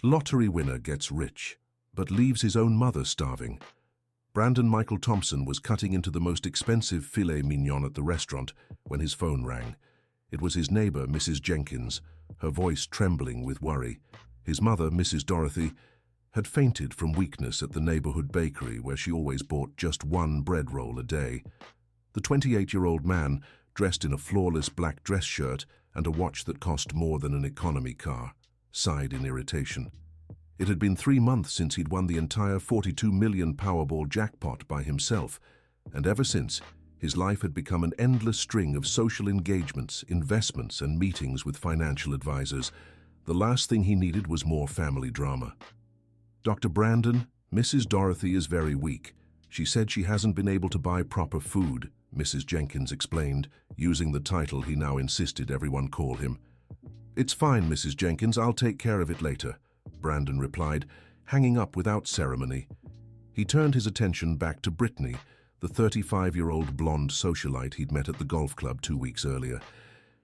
Lottery winner gets rich, but leaves his own mother starving. Brandon Michael Thompson was cutting into the most expensive filet mignon at the restaurant when his phone rang. It was his neighbor, Mrs. Jenkins, her voice trembling with worry. His mother, Mrs. Dorothy, had fainted from weakness at the neighborhood bakery where she always bought just one bread roll a day. The 28-year-old man, dressed in a flawless black dress shirt and a watch that cost more than an economy car, sighed in irritation. It had been 3 months since he'd won the entire 42 million Powerball jackpot by himself, and ever since, his life had become an endless string of social engagements, investments, and meetings with financial advisors. The last thing he needed was more family drama. "Dr. Brandon, Mrs. Dorothy is very weak. She said she hasn't been able to buy proper food," Mrs. Jenkins explained, using the title he now insisted everyone call him. "It's fine, Mrs. Jenkins, I'll take care of it later," Brandon replied, hanging up without ceremony. He turned his attention back to Brittany, the 35-year-old blonde socialite he'd met at the golf club 2 weeks earlier.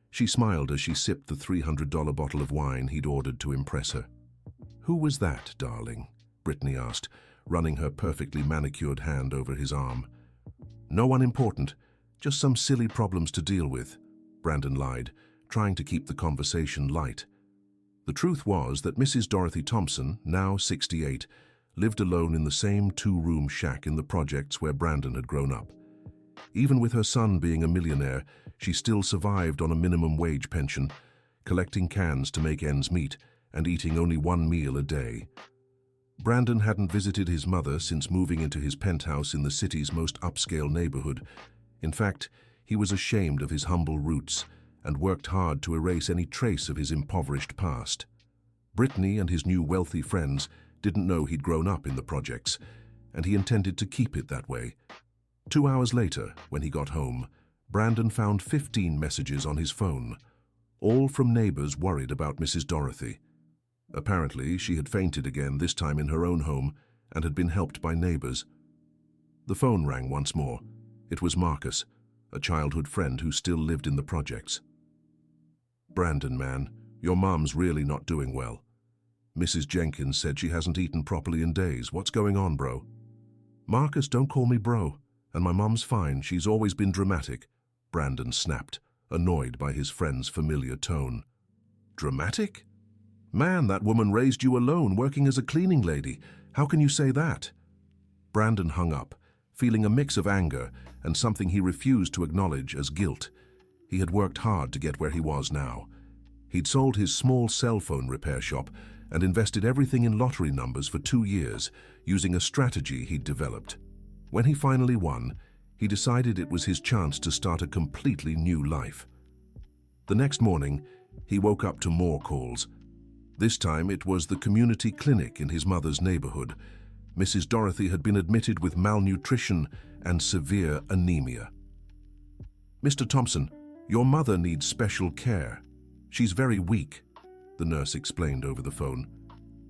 She smiled as she sipped the $300 bottle of wine he'd ordered to impress her. "Who was that, darling?" Brittany asked, running her perfectly manicured hand over his arm. "No one important, just some silly problems to deal with," Brandon lied, trying to keep the conversation light. The truth was that Mrs. Dorothy Thompson, now 68, lived alone in the same 2-room shack in the projects where Brandon had grown up. Even with her son being a millionaire, she still survived on a minimum wage pension, collecting cans to make ends meet and eating only 1 meal a day. Brandon hadn't visited his mother since moving into his penthouse in the city's most upscale neighborhood. In fact, he was ashamed of his humble roots and worked hard to erase any trace of his impoverished past. Brittany and his new wealthy friends didn't know he'd grown up in the projects, and he intended to keep it that way. 2 hours later, when he got home, Brandon found 15 messages on his phone, all from neighbors worried about Mrs. Dorothy. Apparently, she had fainted again, this time in her own home, and had been helped by neighbors. The phone rang once more. It was Marcus, a childhood friend who still lived in the projects. "Brandon, man, your mom's really not doing well. Mrs. Jenkins said she hasn't eaten properly in days. What's going on, bro?" "Marcus, don't call me bro. And my mom's fine. She's always been dramatic," Brandon snapped, annoyed by his friend's familiar tone. "Dramatic? Man, that woman raised you alone, working as a cleaning lady. How can you say that?" Brandon hung up, feeling a mix of anger and something he refused to acknowledge as guilt. He had worked hard to get where he was now. He'd sold his small cell phone repair shop and invested everything in lottery numbers for 2 years, using a strategy he'd developed. When he finally won, he decided it was his chance to start a completely new life. The next morning, he woke up to more calls. This time it was the community clinic in his mother's neighborhood. Mrs. Dorothy had been admitted with malnutrition and severe anemia. "Mr. Thompson, your mother needs special care. She's very weak," the nurse explained over the phone.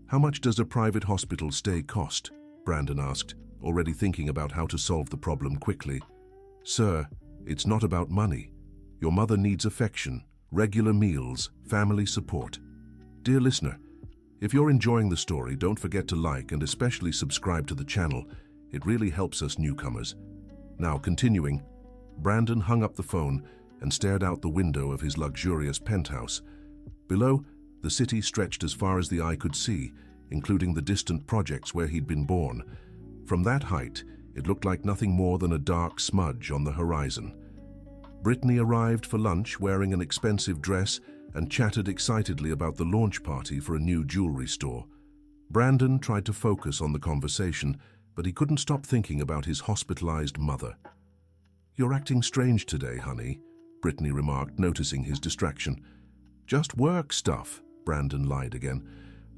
"How much does a private hospital stay cost?" Brandon asked, already thinking about how to solve the problem quickly. "Sir, it's not about money. Your mother needs affection, regular meals, family support." Dear listener, if you're enjoying the story, don't forget to like and especially subscribe to the channel. It really helps us newcomers. Now, continuing, Brandon hung up the phone and stared out the window of his luxurious penthouse. Below, the city stretched as far as the eye could see, including the distant projects where he'd been born. From that height, it looked like nothing more than a dark smudge on the horizon. Brittany arrived for lunch wearing an expensive dress and chatted excitedly about the launch party for a new jewelry store. Brandon tried to focus on the conversation, but he couldn't stop thinking about his hospitalized mother. "You're acting strange today, honey," Brittany remarked, noticing his distraction. "Just work stuff," Brandon lied again.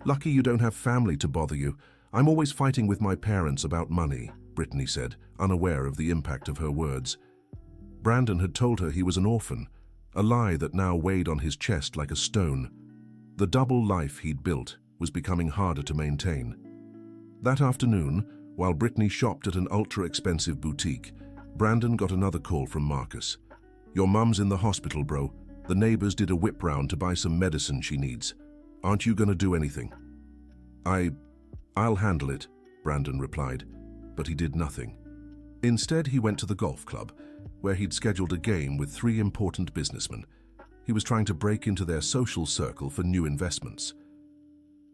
"Lucky you don't have family to bother you. I'm always fighting with my parents about money," Brittany said, unaware of the impact of her words. Brandon had told her he was an orphan, a lie that now weighed on his chest like a stone. The double life he'd built was becoming harder to maintain. That afternoon, while Brittany shopped at an ultra-expensive boutique, Brandon got another call from Marcus. "Your mum's in the hospital, bro. The neighbors did a whip round to buy some medicine she needs. Aren't you gonna do anything?" I'll handle it, Brandon replied, but he did nothing. Instead, he went to the golf club, where he'd scheduled a game with 3 important businessmen. He was trying to break into their social circle for new investments.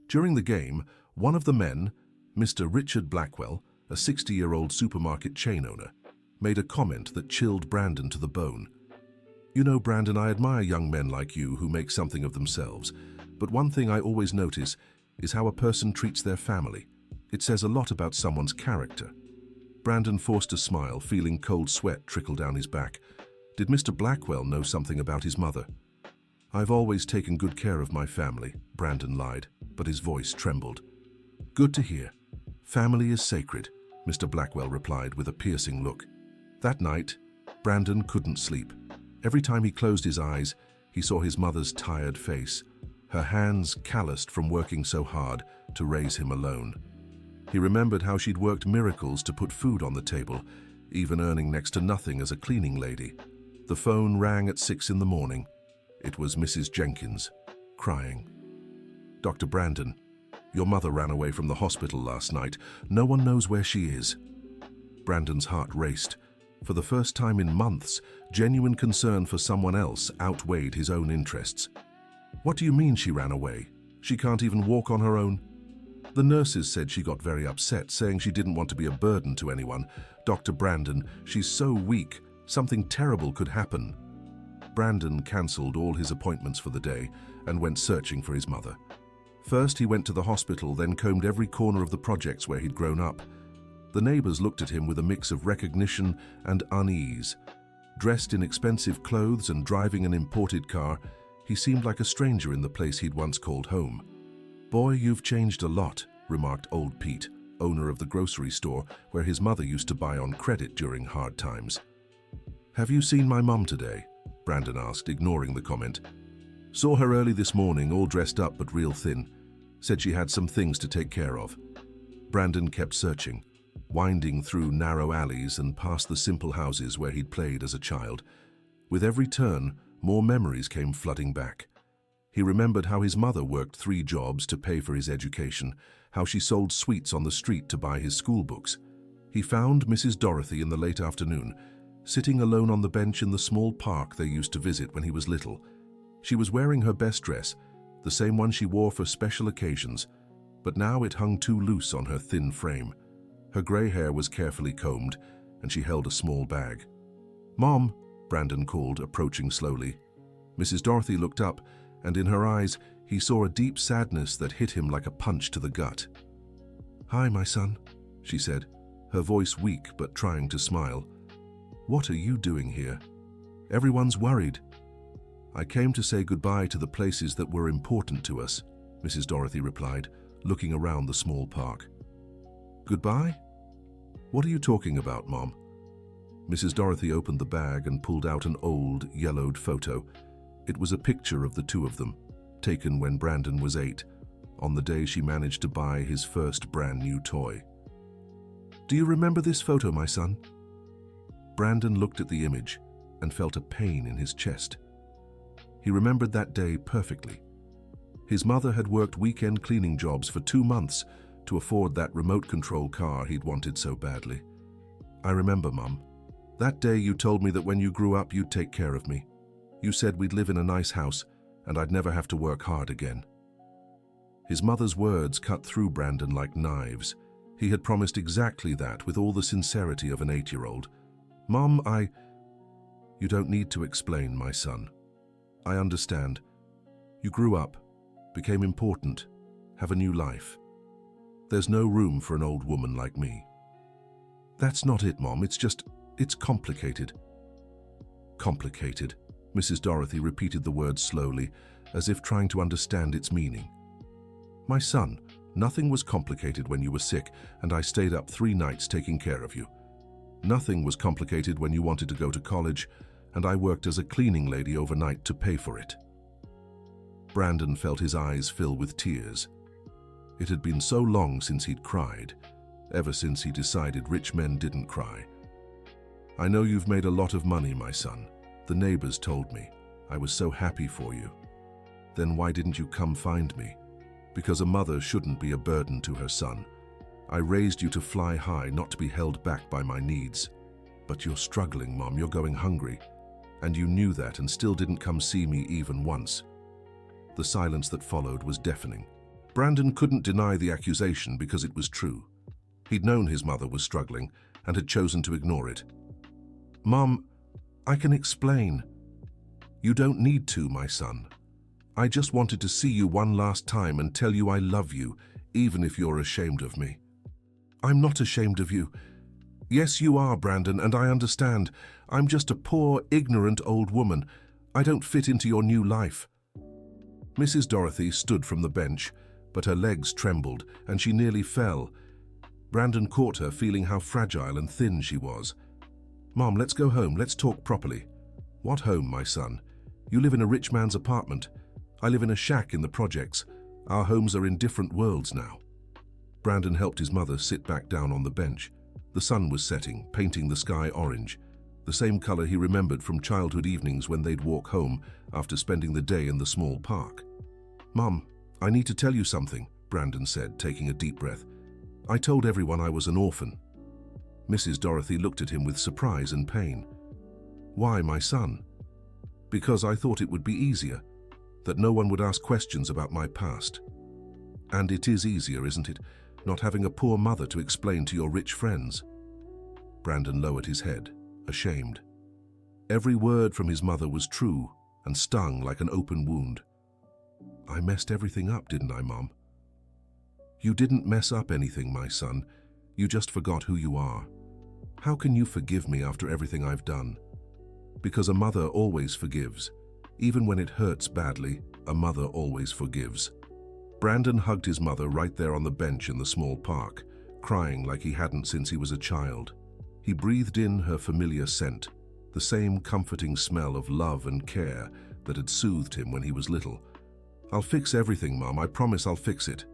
During the game, one of the men, Mr. Richard Blackwell, a 60-year-old supermarket chain owner, made a comment that chilled Brandon to the bone. "You know, Brandon, I admire young men like you who make something of themselves, but one thing I always notice is how a person treats their family. It says a lot about someone's character." Brandon forced a smile, feeling cold sweat trickle down his back. Did Mr. Blackwell know something about his mother? "I've always taken good care of my family," Brandon lied, but his voice trembled. "Good to hear. Family is sacred," Mr. Blackwell replied with a piercing look. That night, Brandon couldn't sleep. Every time he closed his eyes, he saw his mother's tired face, her hands calloused from working so hard to raise him alone. He remembered how she'd worked miracles to put food on the table, even earning next to nothing as a cleaning lady. The phone rang at 6 in the morning. It was Mrs. Jenkins, crying. "Dr. Brandon, your mother ran away from the hospital last night. No one knows where she is." Brandon's heart raced. For the first time in months, genuine concern for someone else outweighed his own interests. "What do you mean she ran away? She can't even walk on her own?" "The nurses said she got very upset, saying she didn't want to be a burden to anyone. Dr. Brandon, she's so weak. Something terrible could happen." Brandon cancelled all his appointments for the day and went searching for his mother. First, he went to the hospital, then combed every corner of the projects where he'd grown up. The neighbors looked at him with a mix of recognition and unease. Dressed in expensive clothes and driving an imported car, he seemed like a stranger in the place he'd once called home. "Boy, you've changed a lot," remarked old Pete, owner of the grocery store where his mother used to buy on credit during hard times. "Have you seen my mum today?" Brandon asked, ignoring the comment. "Saw her early this morning, all dressed up but real thin. Said she had some things to take care of." Brandon kept searching, winding through narrow alleys and past the simple houses where he'd played as a child. With every turn, more memories came flooding back. He remembered how his mother worked 3 jobs to pay for his education, how she sold sweets on the street to buy his school books. He found Mrs. Dorothy in the late afternoon, sitting alone on the bench in the small park they used to visit when he was little. She was wearing her best dress, the same one she wore for special occasions, but now it hung too loose on her thin frame. Her grey hair was carefully combed, and she held a small bag. "Mom," Brandon called, approaching slowly. Mrs. Dorothy looked up, and in her eyes he saw a deep sadness that hit him like a punch to the gut. "Hi, my son," she said, her voice weak but trying to smile. "What are you doing here? Everyone's worried." "I came to say goodbye to the places that were important to us," Mrs. Dorothy replied, looking around the small park. "Goodbye? What are you talking about, Mom?" Mrs. Dorothy opened the bag and pulled out an old, yellowed photo. It was a picture of the 2 of them, taken when Brandon was 8, on the day she managed to buy his first brand new toy. "Do you remember this photo, my son?" Brandon looked at the image and felt a pain in his chest. He remembered that day perfectly. His mother had worked weekend cleaning jobs for 2 months to afford that remote control car he'd wanted so badly. "I remember, Mum. That day you told me that when you grew up you'd take care of me. You said we'd live in a nice house and I'd never have to work hard again." His mother's words cut through Brandon like knives. He had promised exactly that with all the sincerity of an 8-year-old. "Mom, You don't need to explain, my son. I understand. You grew up, became important, have a new life. There's no room for an old woman like me." "That's not it, Mom. It's complicated." "Complicated." Mrs. Dorothy repeated the word slowly, as if trying to understand its meaning. "My son, nothing was complicated when you were sick, and I stayed up 3 nights taking care of you. Nothing was complicated when you wanted to go to college, and I worked as a cleaning lady overnight to pay for it." Brandon felt his eyes fill with tears. It had been so long since he'd cried, ever since he decided rich men didn't cry. "I know you've made a lot of money, my son. The neighbors told me. I was so happy for you. Then why didn't you come find me? because a mother shouldn't be a burden to her son. I raised you to fly high, not to be held back by my needs. But you're struggling, Mom, you're going hungry. And you knew that and still didn't come see me even once. The silence that followed was deafening. Brandon couldn't deny the accusation because it was true. He'd known his mother was struggling and had chosen to ignore it. Mom, I can explain. You don't need to, my son. I just wanted to see you one last time and tell you I love you, even if you're ashamed of me. I'm not ashamed of you. Yes, you are, Brandon, and I understand. I'm just a poor, ignorant old woman. I don't fit into your new life. Mrs. Dorothy stood from the bench, but her legs trembled and she nearly fell. Brandon caught her, feeling how fragile and thin she was. Mom, let's go home. Let's talk properly. What home, my son? You live in a rich man's apartment. I live in a shack in the projects. Our homes are in different worlds now. Brandon helped his mother sit back down on the bench. The sun was setting, painting the sky orange, the same color he remembered from childhood evenings when they'd walk home after spending the day in the small park. Mom, I need to tell you something, Brandon said, taking a deep breath. I told everyone I was an orphan. Mrs. Dorothy looked at him with surprise and pain. Why, my son? Because I thought it would be easier, that no one would ask questions about my past. And it is easier, isn't it, not having a poor mother to explain to your rich friends? Brandon lowered his head, ashamed. Every word from his mother was true and stung like an open wound. I messed everything up, didn't I, Mom? You didn't mess up anything, my son. You just forgot who you are. How can you forgive me after everything I've done? Because a mother always forgives. Even when it hurts badly, a mother always forgives. Brandon hugged his mother right there on the bench in the small park, crying like he hadn't since he was a child. He breathed in her familiar scent, the same comforting smell of love and care that had soothed him when he was little. I'll fix everything, Mom. I promise I'll fix it.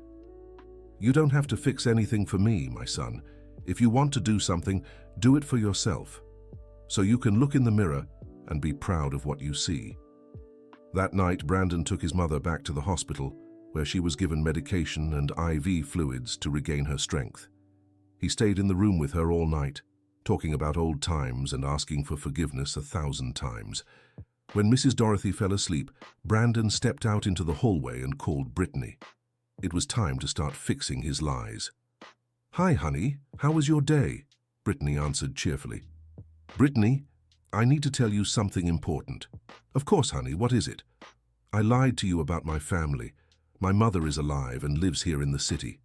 You don't have to fix anything for me, my son. If you want to do something, do it for yourself, so you can look in the mirror and be proud of what you see. That night, Brandon took his mother back to the hospital, where she was given medication and IV fluids to regain her strength. He stayed in the room with her all night, talking about old times and asking for forgiveness 1,000 times. When Mrs. Dorothy fell asleep, Brandon stepped out into the hallway and called Brittany. It was time to start fixing his lies. Hi, honey. How was your day? Brittany answered cheerfully. Brittany, I need to tell you something important. Of course, honey. What is it? I lied to you about my family. My mother is alive and lives here in the city.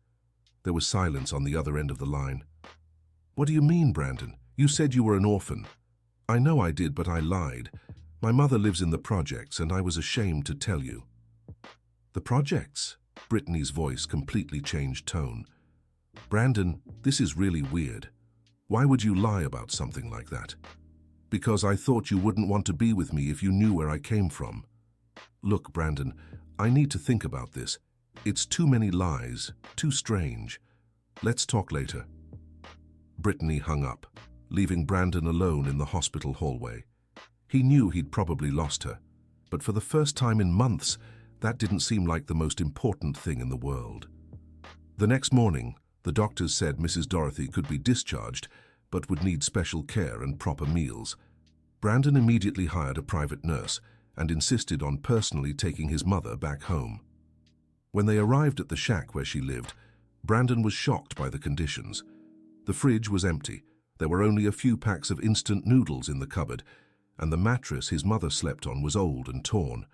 There was silence on the other end of the line. What do you mean, Brandon? You said you were an orphan. I know I did, but I lied. My mother lives in the projects, and I was ashamed to tell you. The projects? Brittany's voice completely changed tone. Brandon, this is really weird. Why would you lie about something like that? Because I thought you wouldn't want to be with me if you knew where I came from. Look, Brandon, I need to think about this. It's too many lies, too strange. Let's talk later. Brittany hung up, leaving Brandon alone in the hospital hallway. He knew he'd probably lost her, but for the first time in months, that didn't seem like the most important thing in the world. The next morning, the doctors said Mrs. Dorothy could be discharged, but would need special care and proper meals. Brandon immediately hired a private nurse and insisted on personally taking his mother back home. When they arrived at the shack where she lived, Brandon was shocked by the conditions. The fridge was empty. There were only a few packs of instant noodles in the cupboard, and the mattress his mother slept on was old and torn.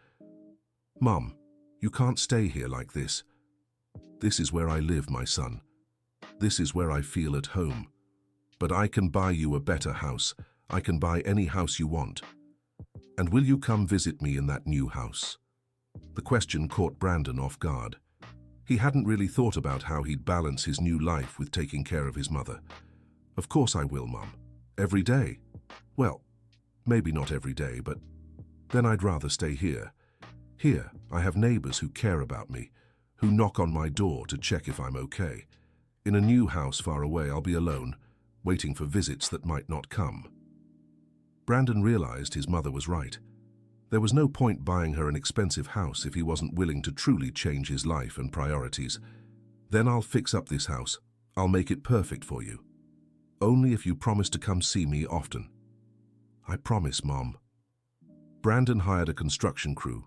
Mom, you can't stay here like this. This is where I live, my son. This is where I feel at home. But I can buy you a better house. I can buy any house you want. And will you come visit me in that new house? The question caught Brandon off guard. He hadn't really thought about how he'd balance his new life with taking care of his mother. Of course I will, Mom. Every day. Well, maybe not every day, but then I'd rather stay here. Here, I have neighbors who care about me, who knock on my door to check if I'm okay. In a new house far away, I'll be alone, waiting for visits that might not come. Brandon realized his mother was right. There was no point buying her an expensive house if he wasn't willing to truly change his life and priorities. Then I'll fix up this house. I'll make it perfect for you. Only if you promise to come see me often. I promise, Mom. Brandon hired a construction crew,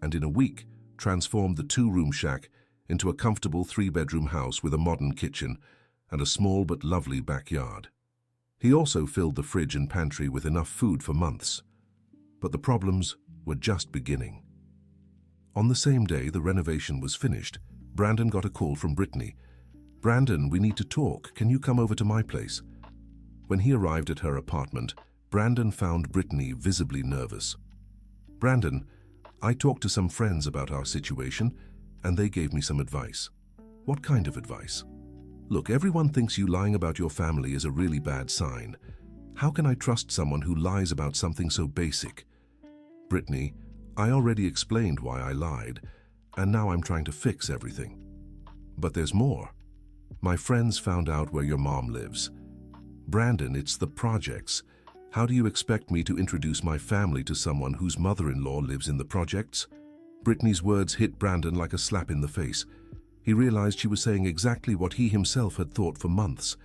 and in a week transformed the two-room shack into a comfortable three-bedroom house with a modern kitchen and a small but lovely backyard. He also filled the fridge and pantry with enough food for months. But the problems were just beginning. On the same day the renovation was finished, Brandon got a call from Brittany. "Brandon, we need to talk. Can you come over to my place?" When he arrived at her apartment, Brandon found Brittany visibly nervous. "Brandon, I talked to some friends about our situation, and they gave me some advice." "What kind of advice?" "Look, everyone thinks you lying about your family is a really bad sign. How can I trust someone who lies about something so basic?" "Brittany, I already explained why I lied, and now I'm trying to fix everything. But there's more. My friends found out where your mom lives." "Brandon, it's the projects. How do you expect me to introduce my family to someone whose mother-in-law lives in the projects?" Brittany's words hit Brandon like a slap in the face. He realized she was saying exactly what he himself had thought for months.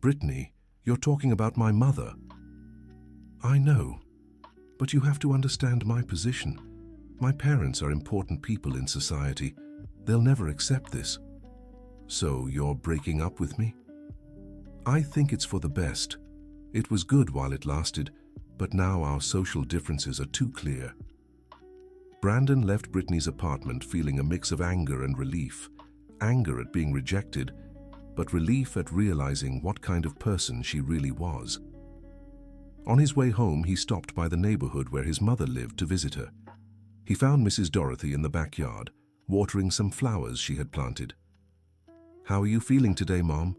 "Brittany, you're talking about my mother." "I know, but you have to understand my position. My parents are important people in society. They'll never accept this." "So you're breaking up with me?" "I think it's for the best. It was good while it lasted, but now our social differences are too clear." Brandon left Brittany's apartment feeling a mix of anger and relief. Anger at being rejected, but relief at realizing what kind of person she really was. On his way home, he stopped by the neighborhood where his mother lived to visit her. He found Mrs. Dorothy in the backyard, watering some flowers she had planted. "How are you feeling today, Mom?"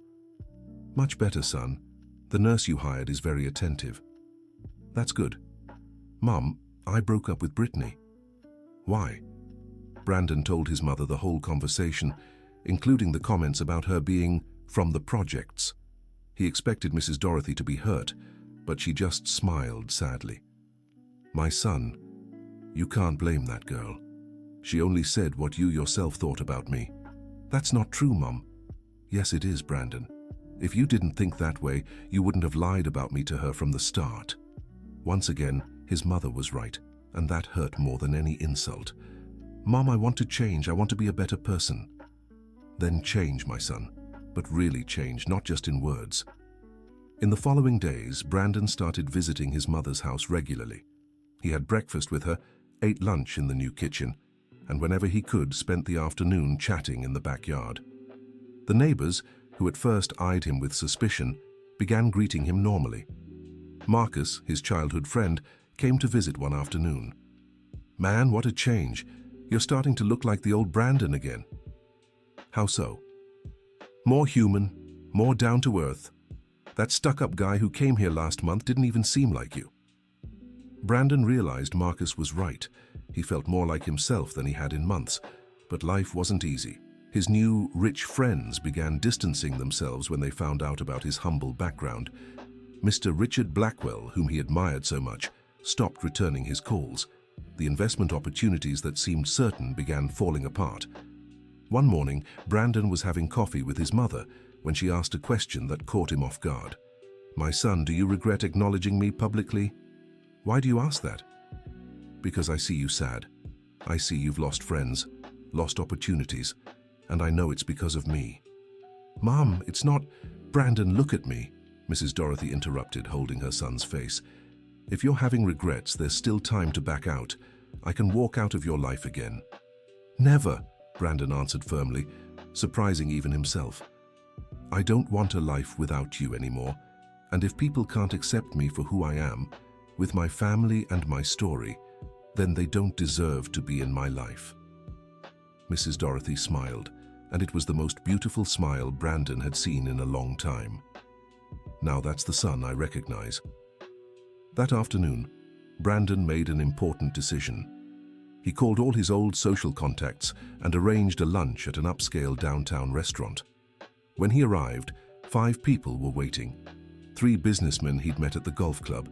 "Much better, son. The nurse you hired is very attentive." "That's good." "Mom, I broke up with Brittany." "Why?" Brandon told his mother the whole conversation, including the comments about her being from the projects. He expected Mrs. Dorothy to be hurt, but she just smiled sadly. "My son, you can't blame that girl. She only said what you yourself thought about me." "That's not true, Mom." "Yes, it is, Brandon. If you didn't think that way, you wouldn't have lied about me to her from the start." Once again, his mother was right, and that hurt more than any insult. "Mom, I want to change. I want to be a better person." "Then change, my son, but really change, not just in words." In the following days, Brandon started visiting his mother's house regularly. He had breakfast with her, ate lunch in the new kitchen, and whenever he could, spent the afternoon chatting in the backyard. The neighbors, who at first eyed him with suspicion, began greeting him normally. Marcus, his childhood friend, came to visit one afternoon. "Man, what a change. You're starting to look like the old Brandon again." "How so?" "More human, more down to earth. That stuck-up guy who came here last month didn't even seem like you." Brandon realized Marcus was right. He felt more like himself than he had in months, but life wasn't easy. His new, rich friends began distancing themselves when they found out about his humble background. Mr. Richard Blackwell, whom he admired so much, stopped returning his calls. The investment opportunities that seemed certain began falling apart. One morning, Brandon was having coffee with his mother when she asked a question that caught him off guard. "My son, do you regret acknowledging me publicly?" "Why do you ask that?" "Because I see you sad. I see you've lost friends, lost opportunities, and I know it's because of me." "Mom, it's not—" "Brandon, look at me," Mrs. Dorothy interrupted, holding her son's face. "If you're having regrets, there's still time to back out. I can walk out of your life again." "Never," Brandon answered firmly, surprising even himself. "I don't want a life without you anymore, and if people can't accept me for who I am, with my family and my story, then they don't deserve to be in my life." Mrs. Dorothy smiled, and it was the most beautiful smile Brandon had seen in a long time. "Now that's the son I recognize." That afternoon, Brandon made an important decision. He called all his old social contacts and arranged a lunch at an upscale downtown restaurant. When he arrived, 5 people were waiting. 3 businessmen he'd met at the golf club,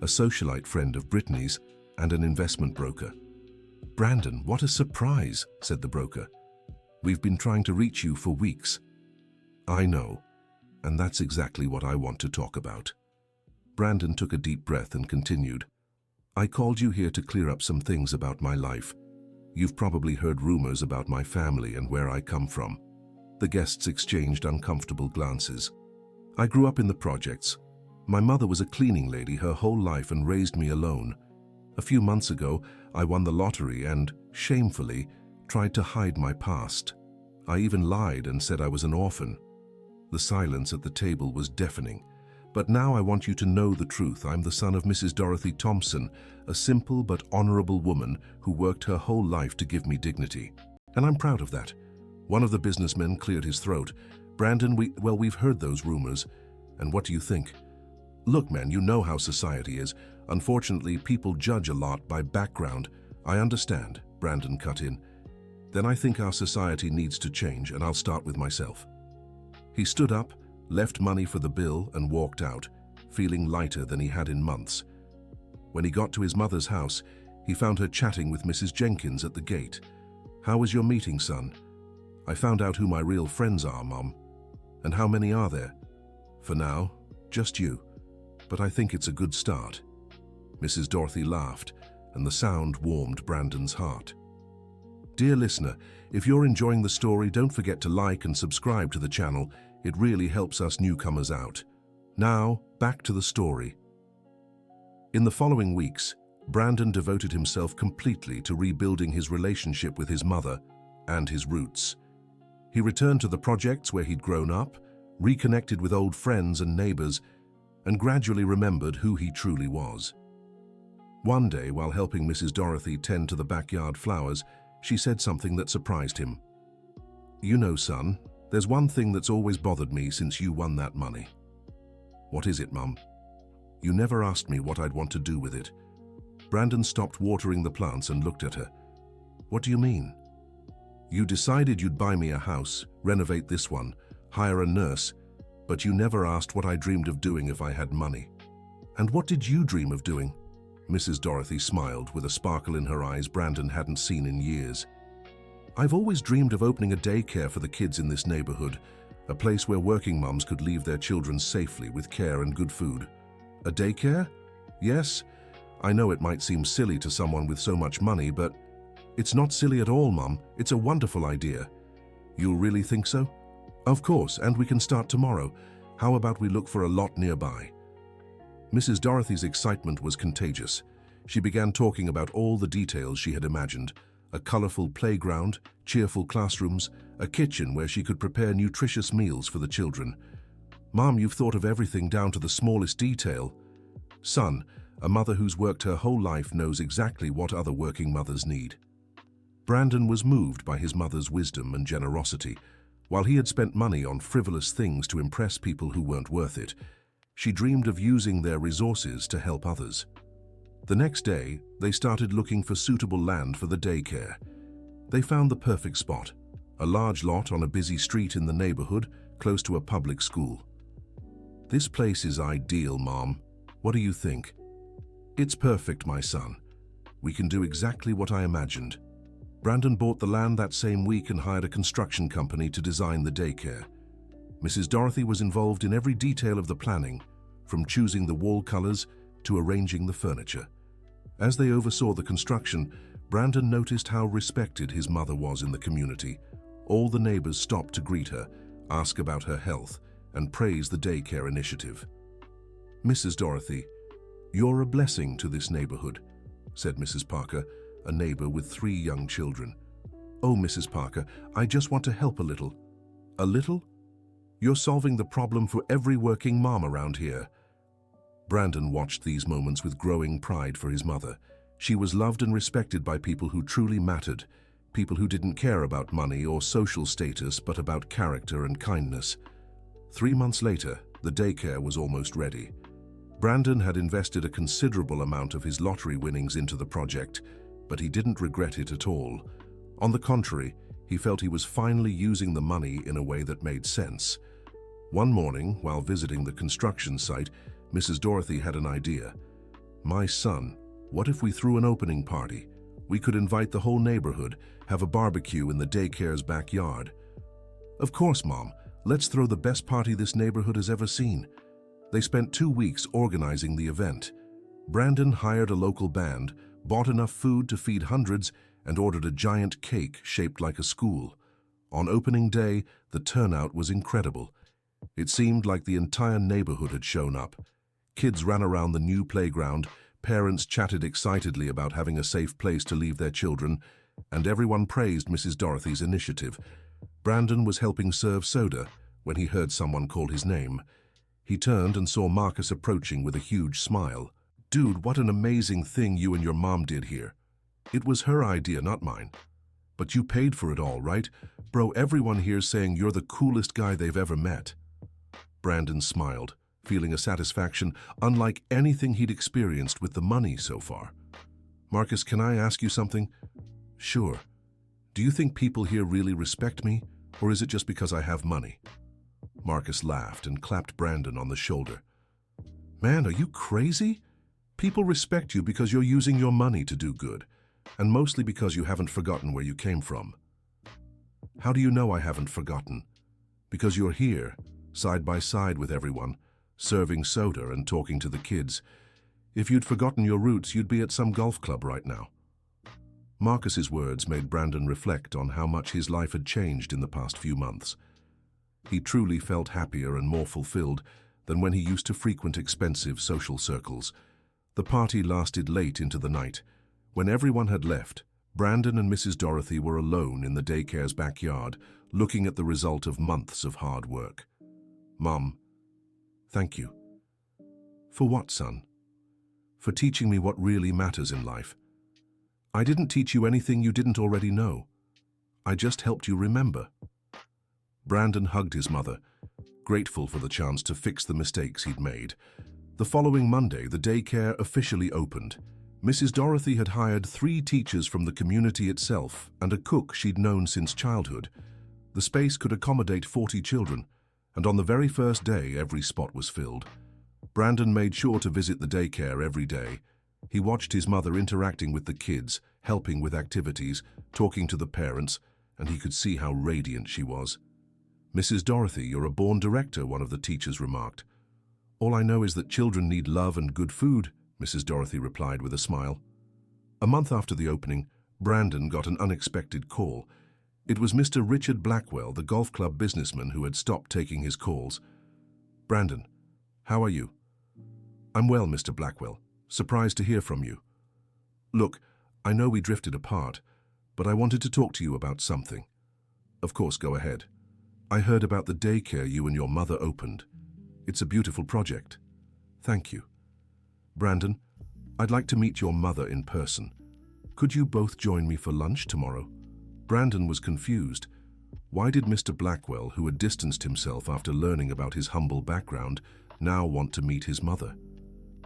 a socialite friend of Brittany's, and an investment broker. "Brandon, what a surprise," said the broker. "We've been trying to reach you for weeks." "I know, and that's exactly what I want to talk about." Brandon took a deep breath and continued. "I called you here to clear up some things about my life. You've probably heard rumors about my family and where I come from." The guests exchanged uncomfortable glances. "I grew up in the projects. My mother was a cleaning lady her whole life and raised me alone. A few months ago, I won the lottery and, shamefully, tried to hide my past. I even lied and said I was an orphan." The silence at the table was deafening. "But now I want you to know the truth. I'm the son of Mrs. Dorothy Thompson, a simple but honorable woman who worked her whole life to give me dignity. And I'm proud of that." One of the businessmen cleared his throat. "Brandon, we've heard those rumors. And what do you think?" "Look, man, you know how society is. Unfortunately, people judge a lot by background." "I understand," Brandon cut in. "Then I think our society needs to change, and I'll start with myself." He stood up, left money for the bill, and walked out, feeling lighter than he had in months. When he got to his mother's house, he found her chatting with Mrs. Jenkins at the gate. "How was your meeting, son?" "I found out who my real friends are, Mom." "And how many are there?" "For now, just you. But I think it's a good start." Mrs. Dorothy laughed, and the sound warmed Brandon's heart. Dear listener, if you're enjoying the story, don't forget to like and subscribe to the channel. It really helps us newcomers out. Now, back to the story. In the following weeks, Brandon devoted himself completely to rebuilding his relationship with his mother and his roots. He returned to the projects where he'd grown up, reconnected with old friends and neighbors, and gradually remembered who he truly was. One day, while helping Mrs. Dorothy tend to the backyard flowers, she said something that surprised him. "You know, son, there's one thing that's always bothered me since you won that money." "What is it, Mum?" "You never asked me what I'd want to do with it." Brandon stopped watering the plants and looked at her. "What do you mean?" "You decided you'd buy me a house, renovate this one, hire a nurse, but you never asked what I dreamed of doing if I had money." "And what did you dream of doing?" Mrs. Dorothy smiled with a sparkle in her eyes Brandon hadn't seen in years. "I've always dreamed of opening a daycare for the kids in this neighborhood, a place where working mums could leave their children safely with care and good food." "A daycare?" "Yes. I know it might seem silly to someone with so much money, but it's not silly at all, Mum. It's a wonderful idea." "You really think so?" "Of course, and we can start tomorrow. How about we look for a lot nearby?" Mrs. Dorothy's excitement was contagious. She began talking about all the details she had imagined: a colorful playground, cheerful classrooms, a kitchen where she could prepare nutritious meals for the children. "Mom, you've thought of everything down to the smallest detail." "Son, a mother who's worked her whole life knows exactly what other working mothers need." Brandon was moved by his mother's wisdom and generosity. While he had spent money on frivolous things to impress people who weren't worth it, she dreamed of using their resources to help others. The next day, they started looking for suitable land for the daycare. They found the perfect spot, a large lot on a busy street in the neighborhood, close to a public school. "This place is ideal, Mom. What do you think?" "It's perfect, my son. We can do exactly what I imagined." Brandon bought the land that same week and hired a construction company to design the daycare. Mrs. Dorothy was involved in every detail of the planning, from choosing the wall colors to arranging the furniture. As they oversaw the construction, Brandon noticed how respected his mother was in the community. All the neighbors stopped to greet her, ask about her health, and praise the daycare initiative. "Mrs. Dorothy, you're a blessing to this neighborhood," said Mrs. Parker, a neighbor with 3 young children. "Oh, Mrs. Parker, I just want to help a little." "A little? You're solving the problem for every working mom around here." Brandon watched these moments with growing pride for his mother. She was loved and respected by people who truly mattered, people who didn't care about money or social status but about character and kindness. 3 months later, the daycare was almost ready. Brandon had invested a considerable amount of his lottery winnings into the project, but he didn't regret it at all. On the contrary, he felt he was finally using the money in a way that made sense. One morning, while visiting the construction site, Mrs. Dorothy had an idea. "My son, What if we threw an opening party? We could invite the whole neighborhood, have a barbecue in the daycare's backyard. Of course, Mom. Let's throw the best party this neighborhood has ever seen. They spent 2 weeks organizing the event. Brandon hired a local band, bought enough food to feed hundreds, and ordered a giant cake shaped like a school. On opening day, the turnout was incredible. It seemed like the entire neighborhood had shown up. Kids ran around the new playground, parents chatted excitedly about having a safe place to leave their children, and everyone praised Mrs. Dorothy's initiative. Brandon was helping serve soda when he heard someone call his name. He turned and saw Marcus approaching with a huge smile. "Dude, what an amazing thing you and your mom did here. It was her idea, not mine. But you paid for it all, right? Bro, everyone here's saying you're the coolest guy they've ever met." Brandon smiled, feeling a satisfaction unlike anything he'd experienced with the money so far. "Marcus, can I ask you something?" "Sure. Do you think people here really respect me, or is it just because I have money?" Marcus laughed and clapped Brandon on the shoulder. "Man, are you crazy? People respect you because you're using your money to do good, and mostly because you haven't forgotten where you came from." "How do you know I haven't forgotten?" "Because you're here, side by side with everyone, serving soda and talking to the kids. If you'd forgotten your roots, you'd be at some golf club right now." Marcus's words made Brandon reflect on how much his life had changed in the past few months. He truly felt happier and more fulfilled than when he used to frequent expensive social circles. The party lasted late into the night. When everyone had left, Brandon and Mrs. Dorothy were alone in the daycare's backyard, looking at the result of months of hard work. "Mom, thank you." "For what, son?" "For teaching me what really matters in life. I didn't teach you anything you didn't already know. I just helped you remember." Brandon hugged his mother, grateful for the chance to fix the mistakes he'd made. The following Monday, the daycare officially opened. Mrs. Dorothy had hired 3 teachers from the community itself and a cook she'd known since childhood. The space could accommodate 40 children, and on the very first day, every spot was filled. Brandon made sure to visit the daycare every day. He watched his mother interacting with the kids, helping with activities, talking to the parents, and he could see how radiant she was. "Mrs. Dorothy, you're a born director," one of the teachers remarked. "All I know is that children need love and good food," Mrs. Dorothy replied with a smile. A month after the opening, Brandon got an unexpected call. It was Mr. Richard Blackwell, the golf club businessman who had stopped taking his calls. "Brandon, how are you?" "I'm well, Mr. Blackwell. Surprised to hear from you." "Look, I know we drifted apart, but I wanted to talk to you about something." "Of course, go ahead." "I heard about the daycare you and your mother opened. It's a beautiful project." "Thank you." "Brandon, I'd like to meet your mother in person. Could you both join me for lunch tomorrow?" Brandon was confused. Why did Mr. Blackwell, who had distanced himself after learning about his humble background, now want to meet his mother?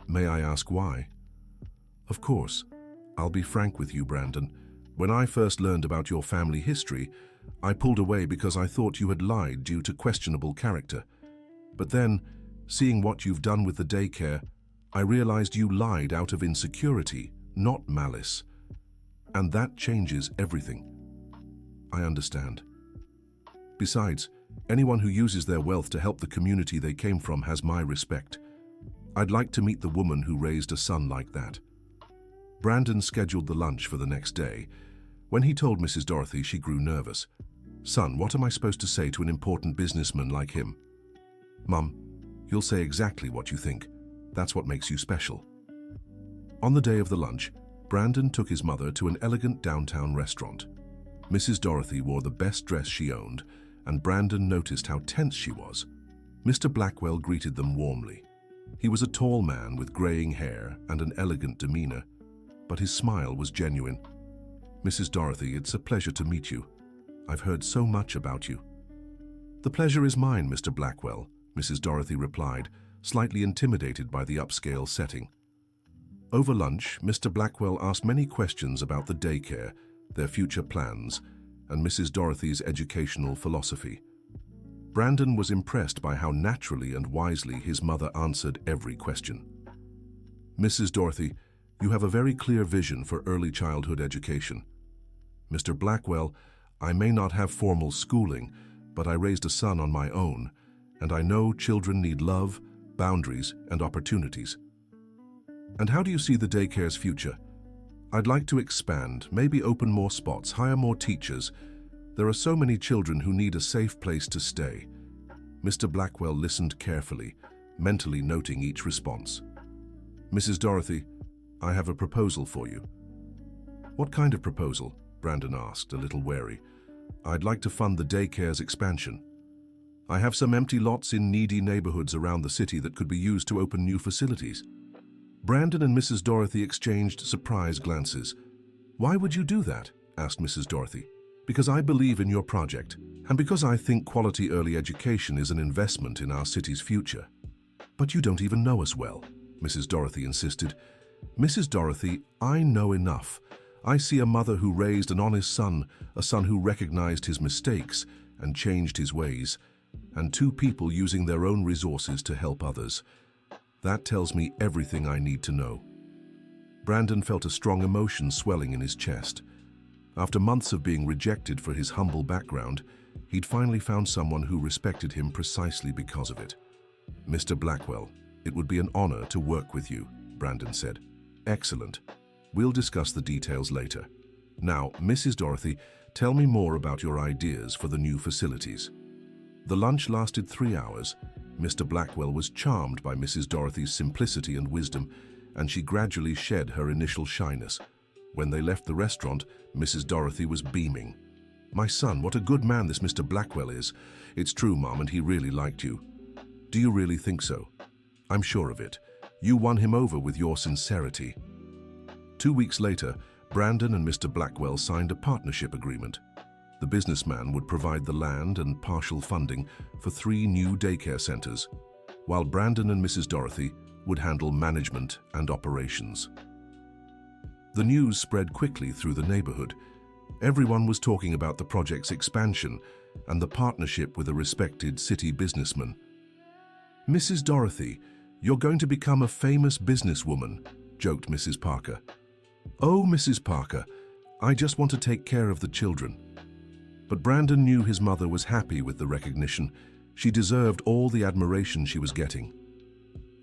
"May I ask why?" "Of course. I'll be frank with you, Brandon. When I first learned about your family history, I pulled away because I thought you had lied due to questionable character. But then, seeing what you've done with the daycare, I realized you lied out of insecurity, not malice. And that changes everything." "I understand. Besides, anyone who uses their wealth to help the community they came from has my respect. I'd like to meet the woman who raised a son like that." Brandon scheduled the lunch for the next day. When he told Mrs. Dorothy, she grew nervous. "Son, what am I supposed to say to an important businessman like him?" "Mum, you'll say exactly what you think. That's what makes you special." On the day of the lunch, Brandon took his mother to an elegant downtown restaurant. Mrs. Dorothy wore the best dress she owned, and Brandon noticed how tense she was. Mr. Blackwell greeted them warmly. He was a tall man with graying hair and an elegant demeanor, but his smile was genuine. "Mrs. Dorothy, it's a pleasure to meet you. I've heard so much about you." "The pleasure is mine, Mr. Blackwell," Mrs. Dorothy replied, slightly intimidated by the upscale setting. Over lunch, Mr. Blackwell asked many questions about the daycare, their future plans, and Mrs. Dorothy's educational philosophy. Brandon was impressed by how naturally and wisely his mother answered every question. "Mrs. Dorothy, You have a very clear vision for early childhood education. Mr. Blackwell, I may not have formal schooling, but I raised a son on my own, and I know children need love, boundaries, and opportunities. And how do you see the daycare's future? I'd like to expand, maybe open more spots, hire more teachers. There are so many children who need a safe place to stay. Mr. Blackwell listened carefully, mentally noting each response. Mrs. Dorothy, I have a proposal for you. What kind of proposal? Brandon asked, a little wary. I'd like to fund the daycare's expansion. I have some empty lots in needy neighborhoods around the city that could be used to open new facilities. Brandon and Mrs. Dorothy exchanged surprised glances. Why would you do that? Asked Mrs. Dorothy. Because I believe in your project, and because I think quality early education is an investment in our city's future. But you don't even know us well, Mrs. Dorothy insisted. Mrs. Dorothy, I know enough. I see a mother who raised an honest son, a son who recognized his mistakes and changed his ways, and two people using their own resources to help others. That tells me everything I need to know. Brandon felt a strong emotion swelling in his chest. After months of being rejected for his humble background, he'd finally found someone who respected him precisely because of it. Mr. Blackwell, it would be an honor to work with you, Brandon said. Excellent. We'll discuss the details later. Now, Mrs. Dorothy, tell me more about your ideas for the new facilities. The lunch lasted 3 hours. Mr. Blackwell was charmed by Mrs. Dorothy's simplicity and wisdom, and she gradually shed her initial shyness. When they left the restaurant, Mrs. Dorothy was beaming. My son, what a good man this Mr. Blackwell is. It's true, Mom, and he really liked you. Do you really think so? I'm sure of it. You won him over with your sincerity. 2 weeks later, Brandon and Mr. Blackwell signed a partnership agreement. The businessman would provide the land and partial funding for 3 new daycare centers, while Brandon and Mrs. Dorothy would handle management and operations. The news spread quickly through the neighborhood. Everyone was talking about the project's expansion and the partnership with a respected city businessman. Mrs. Dorothy, you're going to become a famous businesswoman, joked Mrs. Parker. Oh, Mrs. Parker, I just want to take care of the children. But Brandon knew his mother was happy with the recognition. She deserved all the admiration she was getting.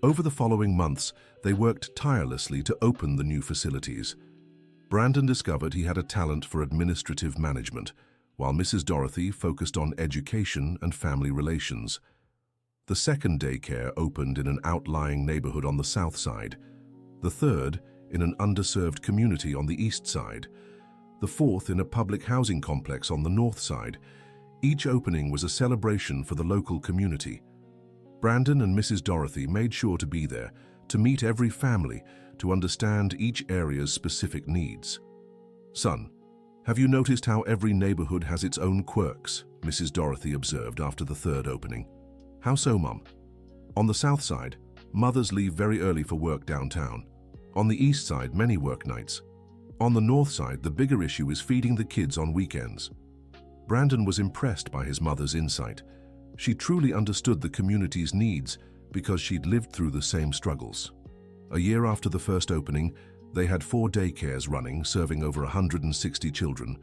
Over the following months, they worked tirelessly to open the new facilities. Brandon discovered he had a talent for administrative management, while Mrs. Dorothy focused on education and family relations. The second daycare opened in an outlying neighborhood on the south side, the third in an underserved community on the east side, the fourth in a public housing complex on the north side. Each opening was a celebration for the local community. Brandon and Mrs. Dorothy made sure to be there, to meet every family, to understand each area's specific needs. Son, have you noticed how every neighborhood has its own quirks? Mrs. Dorothy observed after the third opening. How so, Mum? On the south side, mothers leave very early for work downtown. On the east side, many work nights. On the north side, the bigger issue is feeding the kids on weekends. Brandon was impressed by his mother's insight. She truly understood the community's needs because she'd lived through the same struggles. A year after the first opening, they had 4 daycares running, serving over 160 children.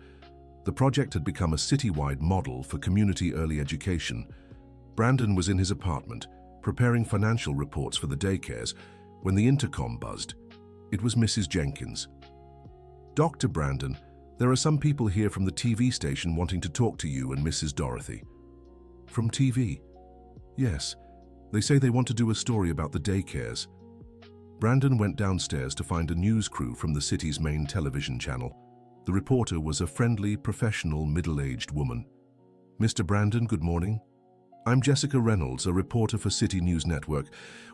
The project had become a citywide model for community early education. Brandon was in his apartment, preparing financial reports for the daycares, when the intercom buzzed. It was Mrs. Jenkins. Dr. Brandon, there are some people here from the TV station wanting to talk to you and Mrs. Dorothy. From TV? Yes. They say they want to do a story about the daycares. Brandon went downstairs to find a news crew from the city's main television channel. The reporter was a friendly, professional, middle-aged woman. Mr. Brandon, good morning. I'm Jessica Reynolds, a reporter for City News Network.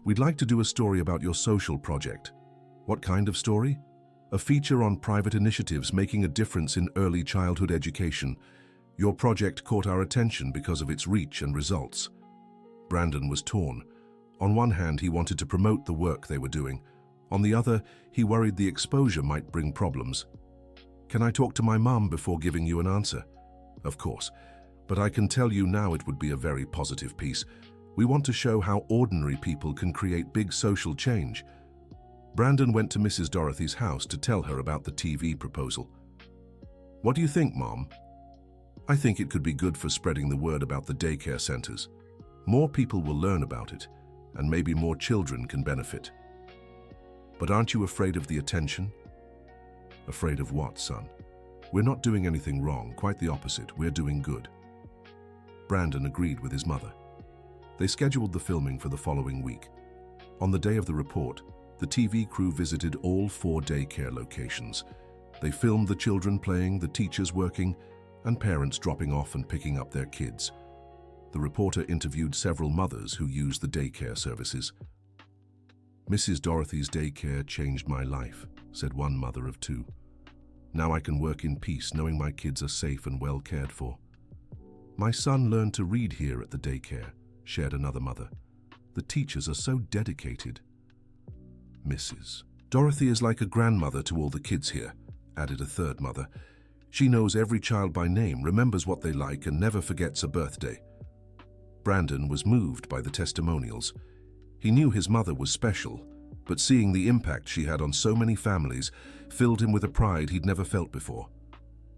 We'd like to do a story about your social project. What kind of story? A feature on private initiatives making a difference in early childhood education. Your project caught our attention because of its reach and results. Brandon was torn. On one hand, he wanted to promote the work they were doing. On the other, he worried the exposure might bring problems. Can I talk to my mom before giving you an answer? Of course, but I can tell you now it would be a very positive piece. We want to show how ordinary people can create big social change. Brandon went to Mrs. Dorothy's house to tell her about the TV proposal. "What do you think, Mom?" "I think it could be good for spreading the word about the daycare centers. More people will learn about it, and maybe more children can benefit." "But aren't you afraid of the attention?" "Afraid of what, son? We're not doing anything wrong, quite the opposite, we're doing good." Brandon agreed with his mother. They scheduled the filming for the following week. On the day of the report, the TV crew visited all 4 daycare locations. They filmed the children playing, the teachers working, and parents dropping off and picking up their kids. The reporter interviewed several mothers who used the daycare services. "Mrs. Dorothy's daycare changed my life," said one mother of 2. "Now I can work in peace knowing my kids are safe and well cared for." "My son learned to read here at the daycare," shared another mother. "The teachers are so dedicated." "Mrs. Dorothy is like a grandmother to all the kids here," added a third mother. "She knows every child by name, remembers what they like, and never forgets a birthday." Brandon was moved by the testimonials. He knew his mother was special, but seeing the impact she had on so many families filled him with a pride he'd never felt before.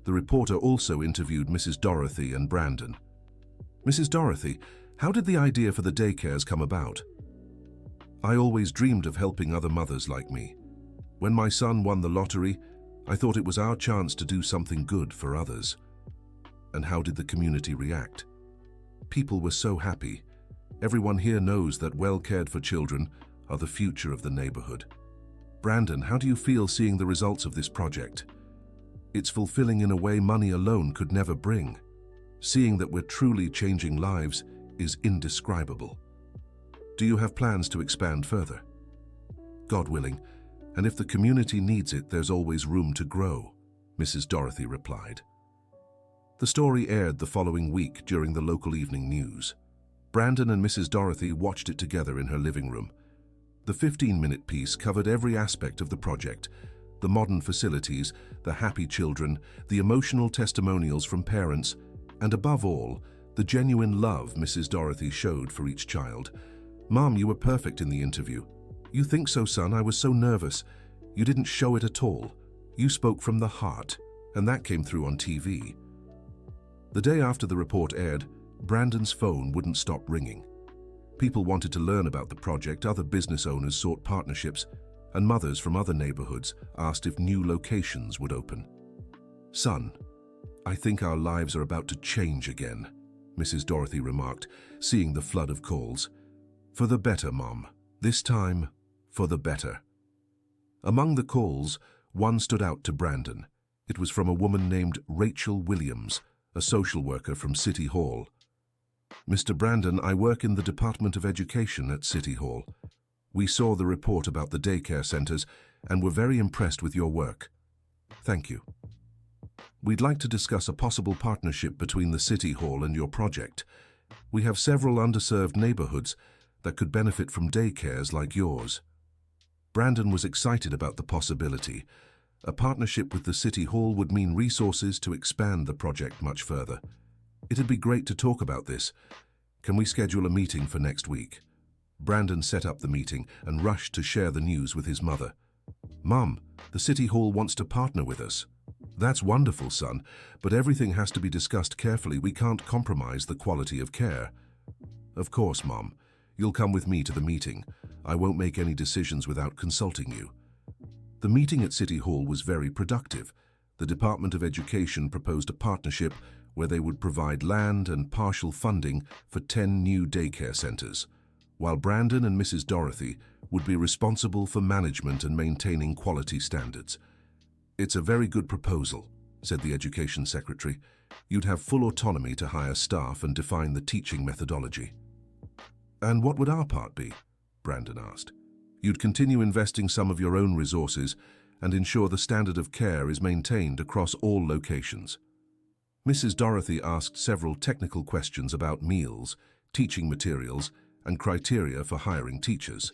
The reporter also interviewed Mrs. Dorothy and Brandon. "Mrs. Dorothy, how did the idea for the daycares come about?" "I always dreamed of helping other mothers like me. When my son won the lottery, I thought it was our chance to do something good for others." "And how did the community react?" "People were so happy. Everyone here knows that well-cared-for children are the future of the neighborhood." "Brandon, how do you feel seeing the results of this project?" "It's fulfilling in a way money alone could never bring. Seeing that we're truly changing lives is indescribable." "Do you have plans to expand further?" "God willing, and if the community needs it, there's always room to grow," Mrs. Dorothy replied. The story aired the following week during the local evening news. Brandon and Mrs. Dorothy watched it together in her living room. The 15-minute piece covered every aspect of the project: the modern facilities, the happy children, the emotional testimonials from parents, and above all, the genuine love Mrs. Dorothy showed for each child. "Mom, you were perfect in the interview." "You think so, son? I was so nervous." "You didn't show it at all. You spoke from the heart, and that came through on TV." The day after the report aired, Brandon's phone wouldn't stop ringing. People wanted to learn about the project, other business owners sought partnerships, and mothers from other neighborhoods asked if new locations would open. "Son, I think our lives are about to change again," Mrs. Dorothy remarked, seeing the flood of calls. "For the better, Mom. This time, for the better." Among the calls, one stood out to Brandon. It was from a woman named Rachel Williams, a social worker from City Hall. "Mr. Brandon, I work in the Department of Education at City Hall. We saw the report about the daycare centers and were very impressed with your work." "Thank you. We'd like to discuss a possible partnership between the City Hall and your project. We have several underserved neighborhoods that could benefit from daycares like yours." Brandon was excited about the possibility. A partnership with the City Hall would mean resources to expand the project much further. "It'd be great to talk about this. Can we schedule a meeting for next week?" Brandon set up the meeting and rushed to share the news with his mother. "Mom, the City Hall wants to partner with us." "That's wonderful, son, but everything has to be discussed carefully. We can't compromise the quality of care." "Of course, Mom. You'll come with me to the meeting. I won't make any decisions without consulting you." The meeting at City Hall was very productive. The Department of Education proposed a partnership where they would provide land and partial funding for 10 new daycare centers, while Brandon and Mrs. Dorothy would be responsible for management and maintaining quality standards. "It's a very good proposal," said the Education Secretary. "You'd have full autonomy to hire staff and define the teaching methodology." "And what would our part be?" Brandon asked. "You'd continue investing some of your own resources and ensure the standard of care is maintained across all locations." Mrs. Dorothy asked several technical questions about meals, teaching materials, and criteria for hiring teachers.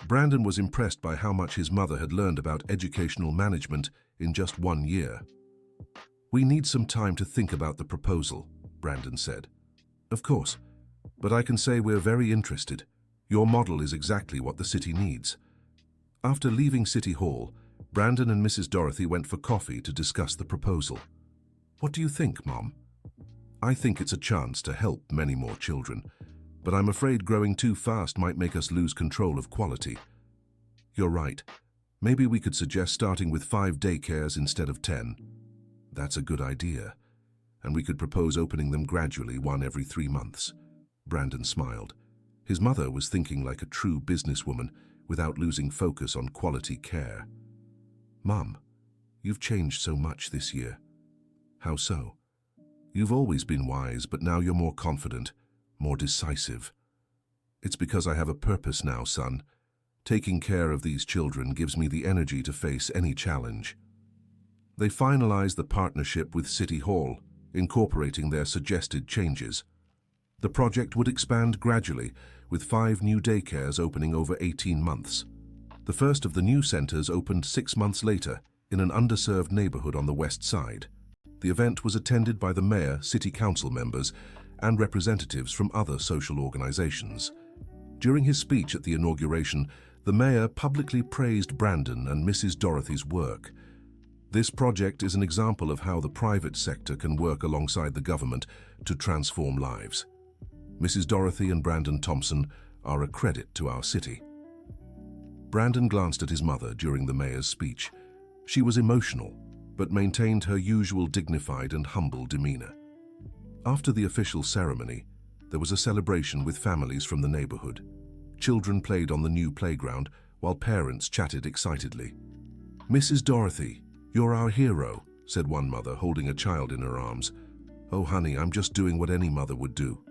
Brandon was impressed by how much his mother had learned about educational management in just 1 year. "We need some time to think about the proposal," Brandon said. "Of course, but I can say we're very interested. Your model is exactly what the city needs." After leaving City Hall, Brandon and Mrs. Dorothy went for coffee to discuss the proposal. "What do you think, Mom?" "I think it's a chance to help many more children, but I'm afraid growing too fast might make us lose control of quality." "You're right. Maybe we could suggest starting with 5 daycares instead of 10. "That's a good idea. And we could propose opening them gradually, one every 3 months. Brandon smiled. His mother was thinking like a true businesswoman without losing focus on quality care. "Mum, you've changed so much this year." "How so?" "You've always been wise, but now you're more confident, more decisive." "It's because I have a purpose now, son. Taking care of these children gives me the energy to face any challenge." They finalized the partnership with City Hall, incorporating their suggested changes. The project would expand gradually, with 5 new daycares opening over 18 months. The first of the new centers opened 6 months later in an underserved neighborhood on the west side. The event was attended by the mayor, city council members, and representatives from other social organizations. During his speech at the inauguration, the mayor publicly praised Brandon and Mrs. Dorothy's work. This project is an example of how the private sector can work alongside the government to transform lives. Mrs. Dorothy and Brandon Thompson are a credit to our city. Brandon glanced at his mother during the mayor's speech. She was emotional, but maintained her usual dignified and humble demeanor. After the official ceremony, there was a celebration with families from the neighborhood. Children played on the new playground, while parents chatted excitedly. "Mrs. Dorothy, you're our hero," said one mother, holding a child in her arms. "Oh, honey, I'm just doing what any mother would do."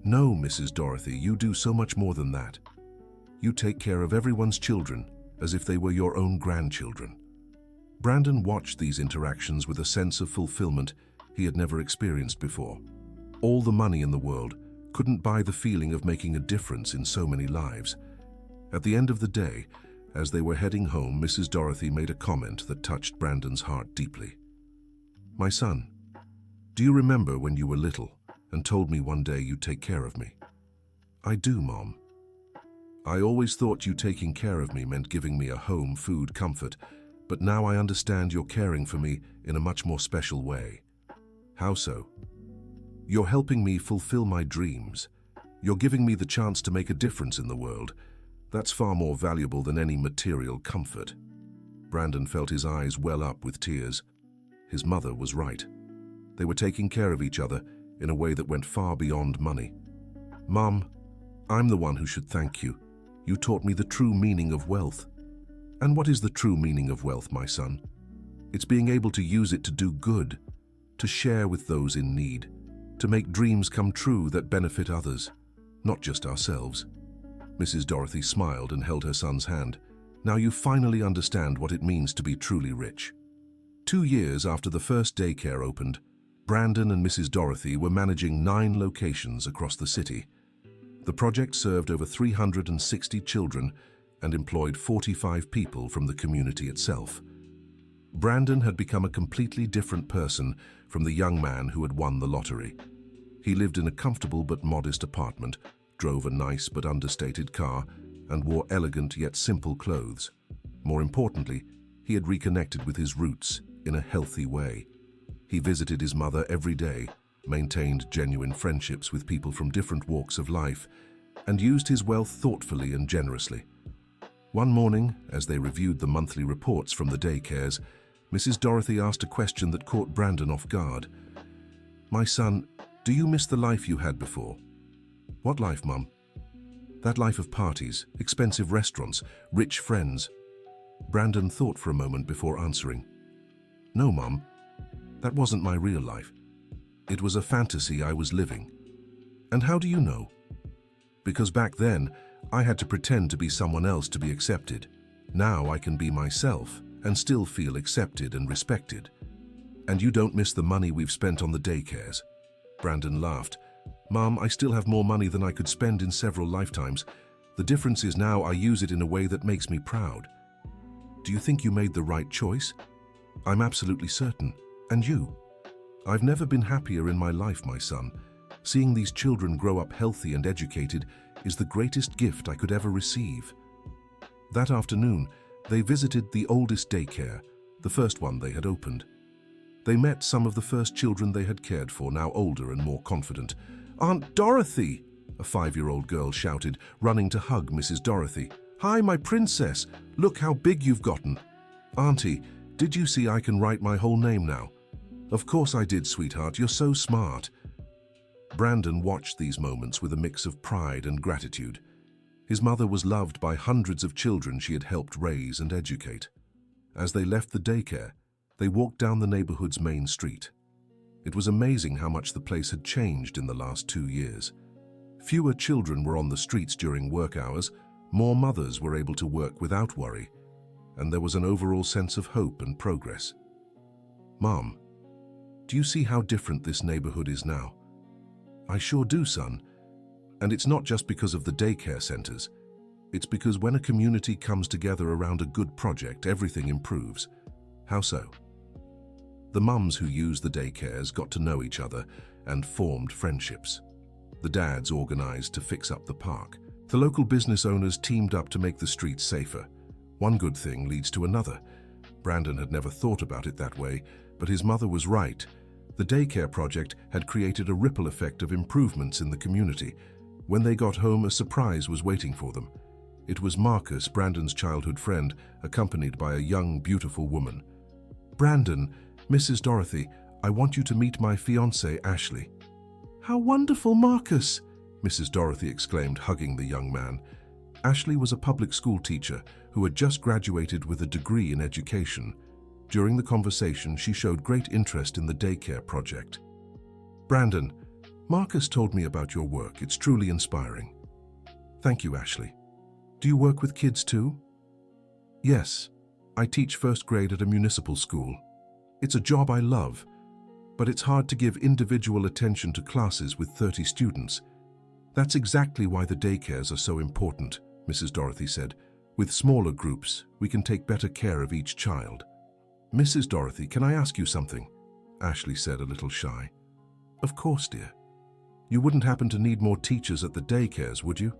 "No, Mrs. Dorothy, you do so much more than that. You take care of everyone's children as if they were your own grandchildren." Brandon watched these interactions with a sense of fulfillment he had never experienced before. All the money in the world couldn't buy the feeling of making a difference in so many lives. At the end of the day, as they were heading home, Mrs. Dorothy made a comment that touched Brandon's heart deeply. "My son, do you remember when you were little and told me one day you'd take care of me?" "I do, Mom. I always thought you taking care of me meant giving me a home, food, comfort, but now I understand you're caring for me in a much more special way." "How so?" "You're helping me fulfill my dreams. You're giving me the chance to make a difference in the world. That's far more valuable than any material comfort." Brandon felt his eyes well up with tears. His mother was right. They were taking care of each other in a way that went far beyond money. "Mom, I'm the one who should thank you. You taught me the true meaning of wealth." "And what is the true meaning of wealth, my son?" "It's being able to use it to do good, to share with those in need, to make dreams come true that benefit others, not just ourselves." Mrs. Dorothy smiled and held her son's hand. "Now you finally understand what it means to be truly rich." 2 years after the first daycare opened, Brandon and Mrs. Dorothy were managing 9 locations across the city. The project served over 360 children and employed 45 people from the community itself. Brandon had become a completely different person from the young man who had won the lottery. He lived in a comfortable but modest apartment, drove a nice but understated car, and wore elegant yet simple clothes. More importantly, he had reconnected with his roots in a healthy way. He visited his mother every day, maintained genuine friendships with people from different walks of life, and used his wealth thoughtfully and generously. One morning, as they reviewed the monthly reports from the daycares, Mrs. Dorothy asked a question that caught Brandon off guard. "My son, do you miss the life you had before?" "What life, Mum?" "That life of parties, expensive restaurants, rich friends." Brandon thought for a moment before answering. "No, Mum, that wasn't my real life. It was a fantasy I was living." "And how do you know?" "Because back then, I had to pretend to be someone else to be accepted. Now I can be myself and still feel accepted and respected." "And you don't miss the money we've spent on the daycares?" Brandon laughed. "Mom, I still have more money than I could spend in several lifetimes. The difference is now I use it in a way that makes me proud." "Do you think you made the right choice?" "I'm absolutely certain. And you?" "I've never been happier in my life, my son. Seeing these children grow up healthy and educated is the greatest gift I could ever receive." That afternoon, they visited the oldest daycare, the first one they had opened. They met some of the first children they had cared for, now older and more confident. "Aunt Dorothy!" a 5-year-old girl shouted, running to hug Mrs. Dorothy. "Hi, my princess! Look how big you've gotten!" "Auntie, did you see I can write my whole name now?" "Of course I did, sweetheart. You're so smart." Brandon watched these moments with a mix of pride and gratitude. His mother was loved by hundreds of children she had helped raise and educate. As they left the daycare, they walked down the neighborhood's main street. It was amazing how much the place had changed in the last 2 years. Fewer children were on the streets during work hours, more mothers were able to work without worry, and there was an overall sense of hope and progress. "Mom, do you see how different this neighborhood is now?" "I sure do, son. And it's not just because of the daycare centers. It's because when a community comes together around a good project, everything improves." "How so?" The mums who used the daycares got to know each other and formed friendships. The dads organized to fix up the park. The local business owners teamed up to make the streets safer. One good thing leads to another. Brandon had never thought about it that way, but his mother was right. The daycare project had created a ripple effect of improvements in the community. When they got home, a surprise was waiting for them. It was Marcus, Brandon's childhood friend, accompanied by a young, beautiful woman. "Brandon, Mrs. Dorothy, I want you to meet my fiancée, Ashley." "How wonderful, Marcus!" Mrs. Dorothy exclaimed, hugging the young man. Ashley was a public school teacher who had just graduated with a degree in education. During the conversation, she showed great interest in the daycare project. "Brandon, Marcus told me about your work. It's truly inspiring." "Thank you, Ashley. Do you work with kids too?" "Yes, I teach first grade at a municipal school. It's a job I love, but it's hard to give individual attention to classes with 30 students. That's exactly why the daycares are so important," Mrs. Dorothy said. "With smaller groups, we can take better care of each child." "Mrs. Dorothy, can I ask you something?" Ashley said, a little shy. "Of course, dear. You wouldn't happen to need more teachers at the daycares, would you?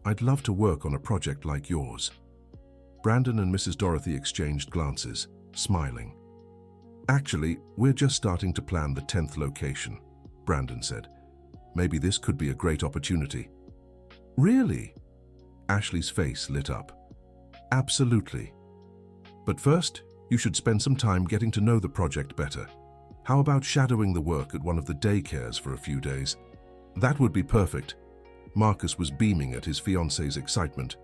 I'd love to work on a project like yours." Brandon and Mrs. Dorothy exchanged glances, smiling. "Actually, we're just starting to plan the 10th location," Brandon said. "Maybe this could be a great opportunity." "Really?" Ashley's face lit up. "Absolutely. But first, you should spend some time getting to know the project better. How about shadowing the work at one of the daycares for a few days?" "That would be perfect." Marcus was beaming at his fiancée's excitement.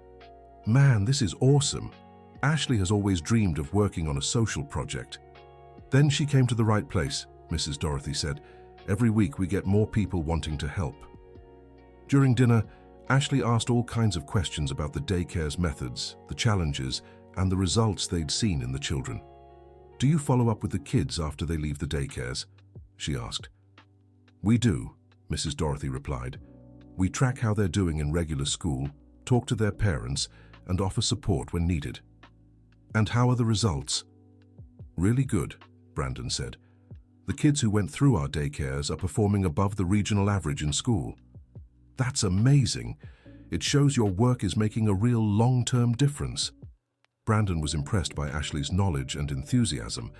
"Man, this is awesome. Ashley has always dreamed of working on a social project." "Then she came to the right place," Mrs. Dorothy said. "Every week we get more people wanting to help." During dinner, Ashley asked all kinds of questions about the daycare's methods, the challenges, and the results they'd seen in the children. "Do you follow up with the kids after they leave the daycares?" she asked. "We do," Mrs. Dorothy replied. "We track how they're doing in regular school, talk to their parents, and offer support when needed." "And how are the results?" "Really good," Brandon said. "The kids who went through our daycares are performing above the regional average in school." "That's amazing. It shows your work is making a real long-term difference." Brandon was impressed by Ashley's knowledge and enthusiasm.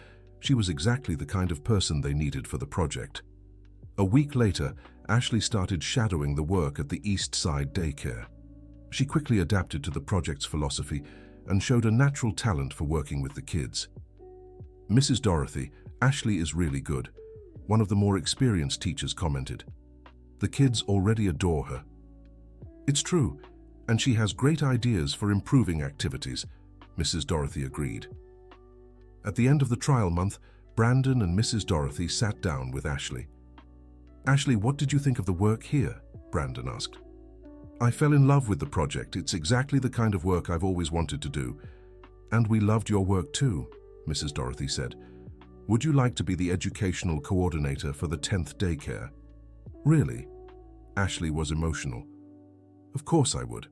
She was exactly the kind of person they needed for the project. A week later, Ashley started shadowing the work at the East Side Daycare. She quickly adapted to the project's philosophy and showed a natural talent for working with the kids. "Mrs. Dorothy, Ashley is really good," one of the more experienced teachers commented. "The kids already adore her." "It's true, and she has great ideas for improving activities," Mrs. Dorothy agreed. At the end of the trial month, Brandon and Mrs. Dorothy sat down with Ashley. "Ashley, what did you think of the work here?" Brandon asked. "I fell in love with the project. It's exactly the kind of work I've always wanted to do. And we loved your work too," Mrs. Dorothy said. "Would you like to be the educational coordinator for the 10th daycare?" "Really?" Ashley was emotional. "Of course I would."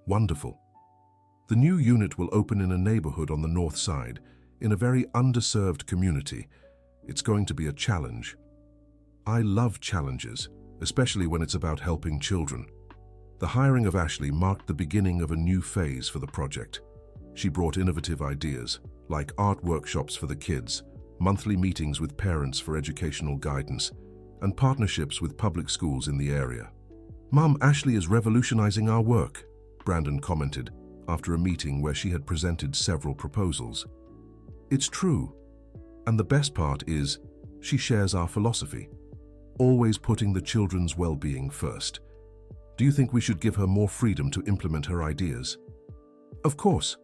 "Wonderful. The new unit will open in a neighborhood on the north side, in a very underserved community. It's going to be a challenge. I love challenges, especially when it's about helping children." The hiring of Ashley marked the beginning of a new phase for the project. She brought innovative ideas, like art workshops for the kids, monthly meetings with parents for educational guidance, and partnerships with public schools in the area. "Mom, Ashley is revolutionizing our work," Brandon commented after a meeting where she had presented several proposals. "It's true. And the best part is, she shares our philosophy, always putting the children's well-being first. Do you think we should give her more freedom to implement her ideas?" "Of course.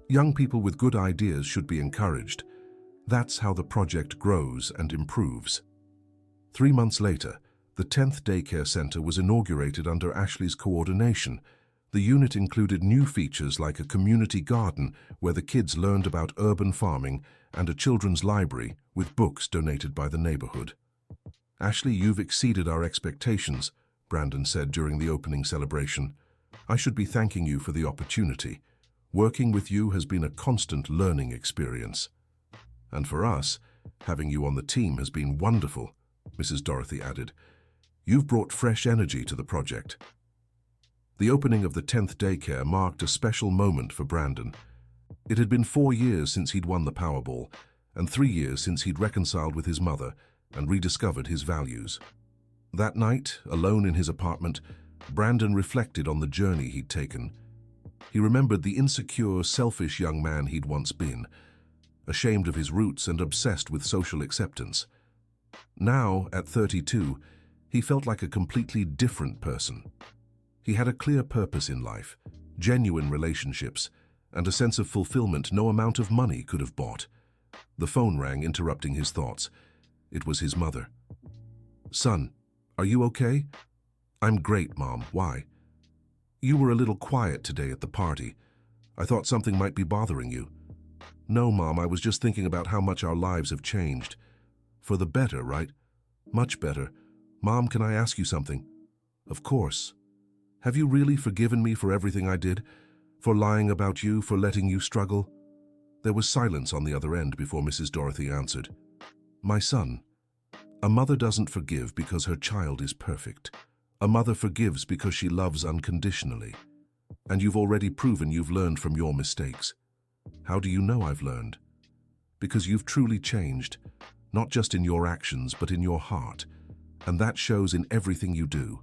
Young people with good ideas should be encouraged. That's how the project grows and improves." 3 months later, the 10th Daycare Center was inaugurated under Ashley's coordination. The unit included new features like a community garden where the kids learned about urban farming and a children's library with books donated by the neighborhood. "Ashley, you've exceeded our expectations," Brandon said during the opening celebration. "I should be thanking you for the opportunity. Working with you has been a constant learning experience. And for us, having you on the team has been wonderful," Mrs. Dorothy added. "You've brought fresh energy to the project." The opening of the 10th daycare marked a special moment for Brandon. It had been 4 years since he'd won the Powerball, and 3 years since he'd reconciled with his mother and rediscovered his values. That night, alone in his apartment, Brandon reflected on the journey he'd taken. He remembered the insecure, selfish young man he'd once been, ashamed of his roots and obsessed with social acceptance. Now, at 32, he felt like a completely different person. He had a clear purpose in life, genuine relationships, and a sense of fulfillment no amount of money could have bought. The phone rang, interrupting his thoughts. It was his mother. "Son, are you okay?" "I'm great, Mom. Why?" "You were a little quiet today at the party. I thought something might be bothering you." "No, Mom, I was just thinking about how much our lives have changed. For the better, right? Much better. Mom, can I ask you something?" "Of course. Have you really forgiven me for everything I did? For lying about you, for letting you struggle?" There was silence on the other end before Mrs. Dorothy answered. "My son, a mother doesn't forgive because her child is perfect. A mother forgives because she loves unconditionally. And you've already proven you've learned from your mistakes." "How do you know I've learned?" "Because you've truly changed, not just in your actions, but in your heart. And that shows in everything you do."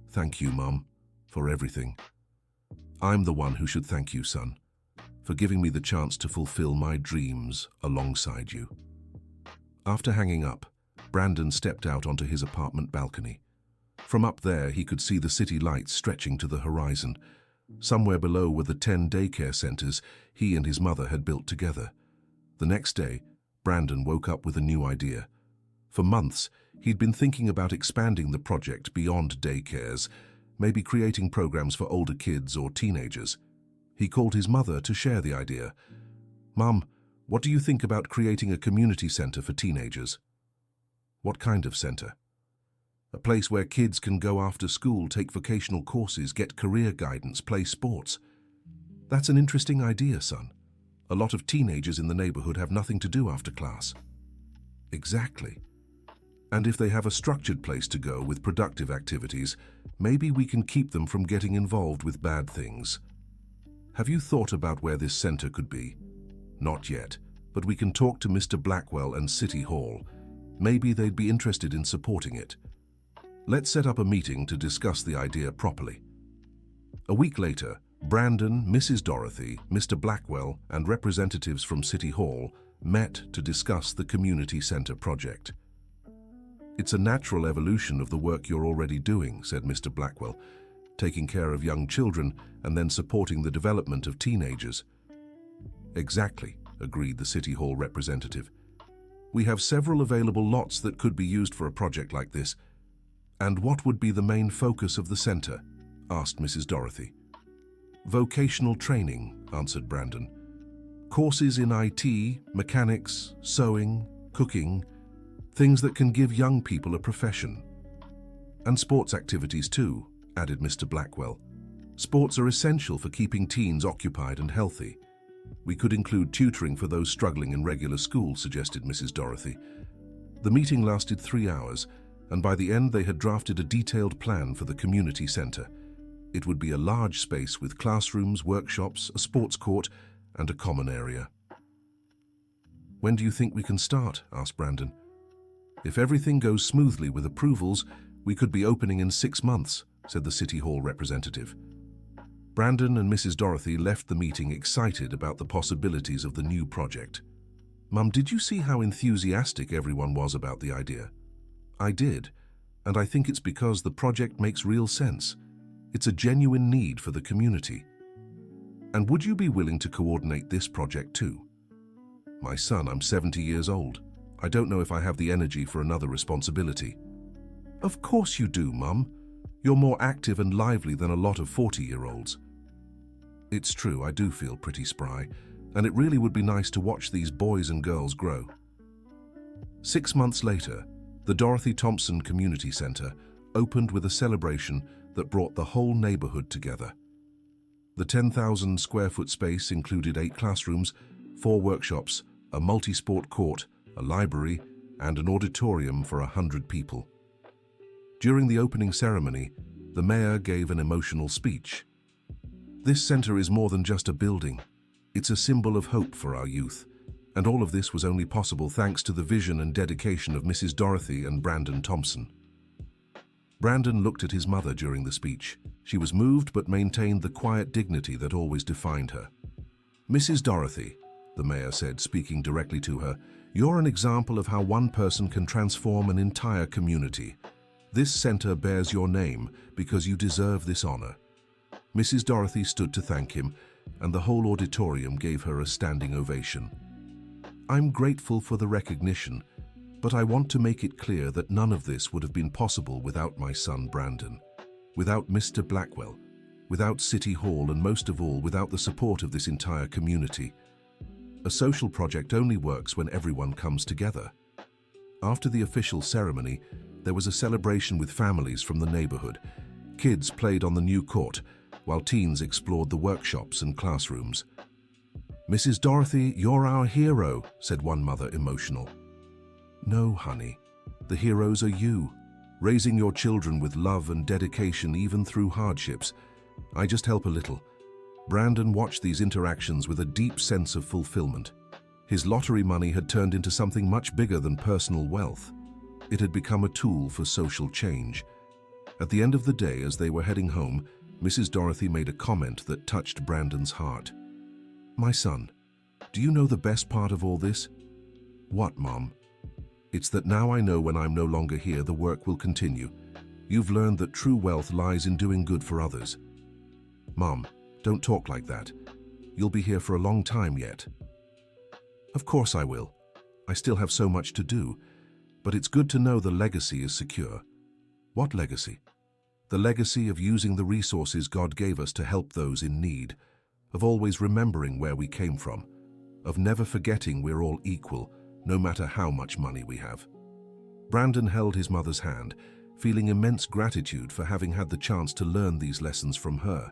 "Thank you, Mom, for everything." "I'm the one who should thank you, son, for giving me the chance to fulfill my dreams alongside you." After hanging up, Brandon stepped out onto his apartment balcony. From up there, he could see the city lights stretching to the horizon. Somewhere below were the 10 daycare centers he and his mother had built together. The next day, Brandon woke up with a new idea. For months, he'd been thinking about expanding the project beyond daycares, maybe creating programs for older kids or teenagers. He called his mother to share the idea. "Mom, what do you think about creating a community center for teenagers?" "What kind of center?" "A place where kids can go after school, take vocational courses, get career guidance, play sports." "That's an interesting idea, son. A lot of teenagers in the neighborhood have nothing to do after class." "Exactly. And if they have a structured place to go with productive activities, maybe we can keep them from getting involved with bad things." "Have you thought about where this center could be?" "Not yet, but we can talk to Mr. Blackwell and City Hall. Maybe they'd be interested in supporting it. Let's set up a meeting to discuss the idea properly." A week later, Brandon, Mrs. Dorothy, Mr. Blackwell, and representatives from City Hall met to discuss the community center project. "It's a natural evolution of the work you're already doing," said Mr. Blackwell, "taking care of young children and then supporting the development of teenagers." "Exactly," agreed the City Hall representative. "We have several available lots that could be used for a project like this." "And what would be the main focus of the center?" asked Mrs. Dorothy. "Vocational training," answered Brandon. "Courses in IT, mechanics, sewing, cooking, things that can give young people a profession." "And sports activities too," added Mr. Blackwell. "Sports are essential for keeping teens occupied and healthy." "We could include tutoring for those struggling in regular school," suggested Mrs. Dorothy. The meeting lasted 3 hours, and by the end they had drafted a detailed plan for the community center. It would be a large space with classrooms, workshops, a sports court, and a common area. "When do you think we can start?" asked Brandon. "If everything goes smoothly with approvals, we could be opening in 6 months," said the City Hall representative. Brandon and Mrs. Dorothy left the meeting excited about the possibilities of the new project. "Mum, did you see how enthusiastic everyone was about the idea?" "I did, and I think it's because the project makes real sense. It's a genuine need for the community." "And would you be willing to coordinate this project too?" "My son, I'm 70 years old. I don't know if I have the energy for another responsibility." "Of course you do, Mum. You're more active and lively than a lot of 40-year-olds. "It's true, I do feel pretty spry, and it really would be nice to watch these boys and girls grow." 6 months later, the Dorothy Thompson Community Center opened with a celebration that brought the whole neighborhood together. The 10,000 square foot space included 8 classrooms, 4 workshops, a multi-sport court, a library, and an auditorium for 100 people. During the opening ceremony, the mayor gave an emotional speech. "This center is more than just a building. It's a symbol of hope for our youth, and all of this was only possible thanks to the vision and dedication of Mrs. Dorothy and Brandon Thompson." Brandon looked at his mother during the speech. She was moved but maintained the quiet dignity that always defined her. "Mrs. Dorothy," the mayor said, speaking directly to her, "you're an example of how one person can transform an entire community. This center bears your name because you deserve this honor." Mrs. Dorothy stood to thank him, and the whole auditorium gave her a standing ovation. "I'm grateful for the recognition, but I want to make it clear that none of this would have been possible without my son Brandon, without Mr. Blackwell, without City Hall, and most of all, without the support of this entire community. A social project only works when everyone comes together." After the official ceremony, there was a celebration with families from the neighborhood. Kids played on the new court, while teens explored the workshops and classrooms. "Mrs. Dorothy, you're our hero," said one mother, emotional. "No, honey. The heroes are you, raising your children with love and dedication even through hardships. I just help a little." Brandon watched these interactions with a deep sense of fulfillment. His lottery money had turned into something much bigger than personal wealth. It had become a tool for social change. At the end of the day, as they were heading home, Mrs. Dorothy made a comment that touched Brandon's heart. "My son, do you know the best part of all this?" "What, Mom?" "It's that now I know when I'm no longer here, the work will continue. You've learned that true wealth lies in doing good for others." "Mom, don't talk like that. You'll be here for a long time yet." "Of course I will. I still have so much to do. But it's good to know the legacy is secure." "What legacy?" "The legacy of using the resources God gave us to help those in need, of always remembering where we came from, of never forgetting we're all equal, no matter how much money we have." Brandon held his mother's hand, feeling immense gratitude for having had the chance to learn these lessons from her.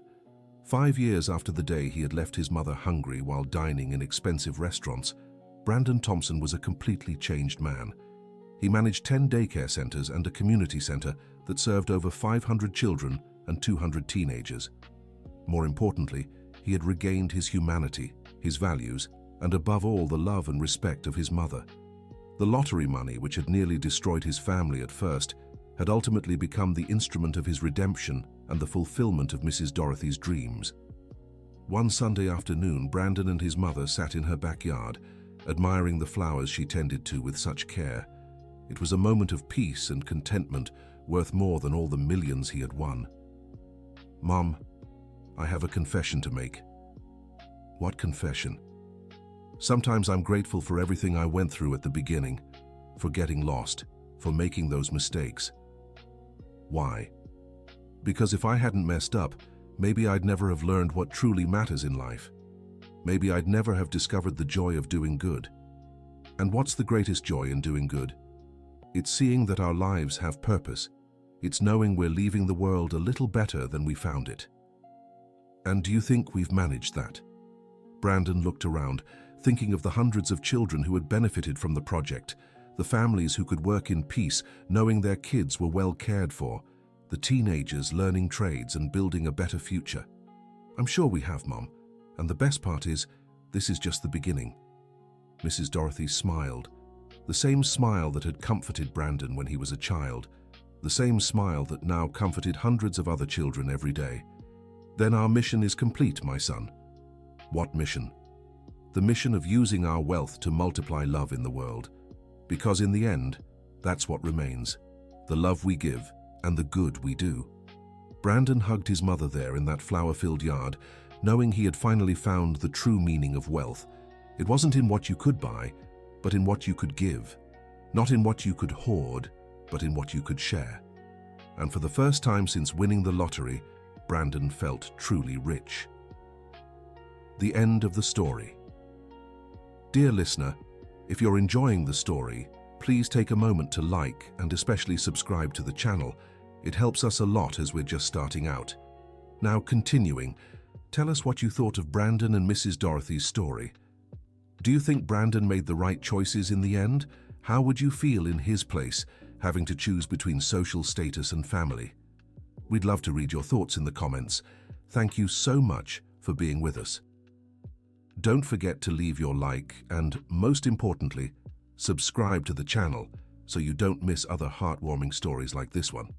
5 years after the day he had left his mother hungry while dining in expensive restaurants, Brandon Thompson was a completely changed man. He managed 10 daycare centers and a community center that served over 500 children and 200 teenagers. More importantly, he had regained his humanity, his values, and above all, the love and respect of his mother. The lottery money, which had nearly destroyed his family at first, had ultimately become the instrument of his redemption and the fulfillment of Mrs. Dorothy's dreams. One Sunday afternoon, Brandon and his mother sat in her backyard, admiring the flowers she tended to with such care. It was a moment of peace and contentment worth more than all the millions he had won. "Mom, I have a confession to make." "What confession?" "Sometimes I'm grateful for everything I went through at the beginning, for getting lost, for making those mistakes." "Why?" "Because if I hadn't messed up, maybe I'd never have learned what truly matters in life. Maybe I'd never have discovered the joy of doing good. And what's the greatest joy in doing good? It's seeing that our lives have purpose. It's knowing we're leaving the world a little better than we found it." "And do you think we've managed that?" Brandon looked around, thinking of the hundreds of children who had benefited from the project, the families who could work in peace, knowing their kids were well cared for, the teenagers learning trades and building a better future. I'm sure we have, Mom. And the best part is, this is just the beginning. Mrs. Dorothy smiled, the same smile that had comforted Brandon when he was a child, the same smile that now comforted hundreds of other children every day. Then our mission is complete, my son. What mission? The mission of using our wealth to multiply love in the world. Because in the end, that's what remains, the love we give and the good we do. Brandon hugged his mother there in that flower-filled yard, knowing he had finally found the true meaning of wealth. It wasn't in what you could buy, but in what you could give. Not in what you could hoard, but in what you could share. And for the first time since winning the lottery, Brandon felt truly rich. The end of the story. Dear listener, if you're enjoying the story, please take a moment to like and especially subscribe to the channel. It helps us a lot as we're just starting out. Now continuing, tell us what you thought of Brandon and Mrs. Dorothy's story. Do you think Brandon made the right choices in the end? How would you feel in his place, having to choose between social status and family? We'd love to read your thoughts in the comments. Thank you so much for being with us. Don't forget to leave your like and, most importantly, subscribe to the channel so you don't miss other heartwarming stories like this one.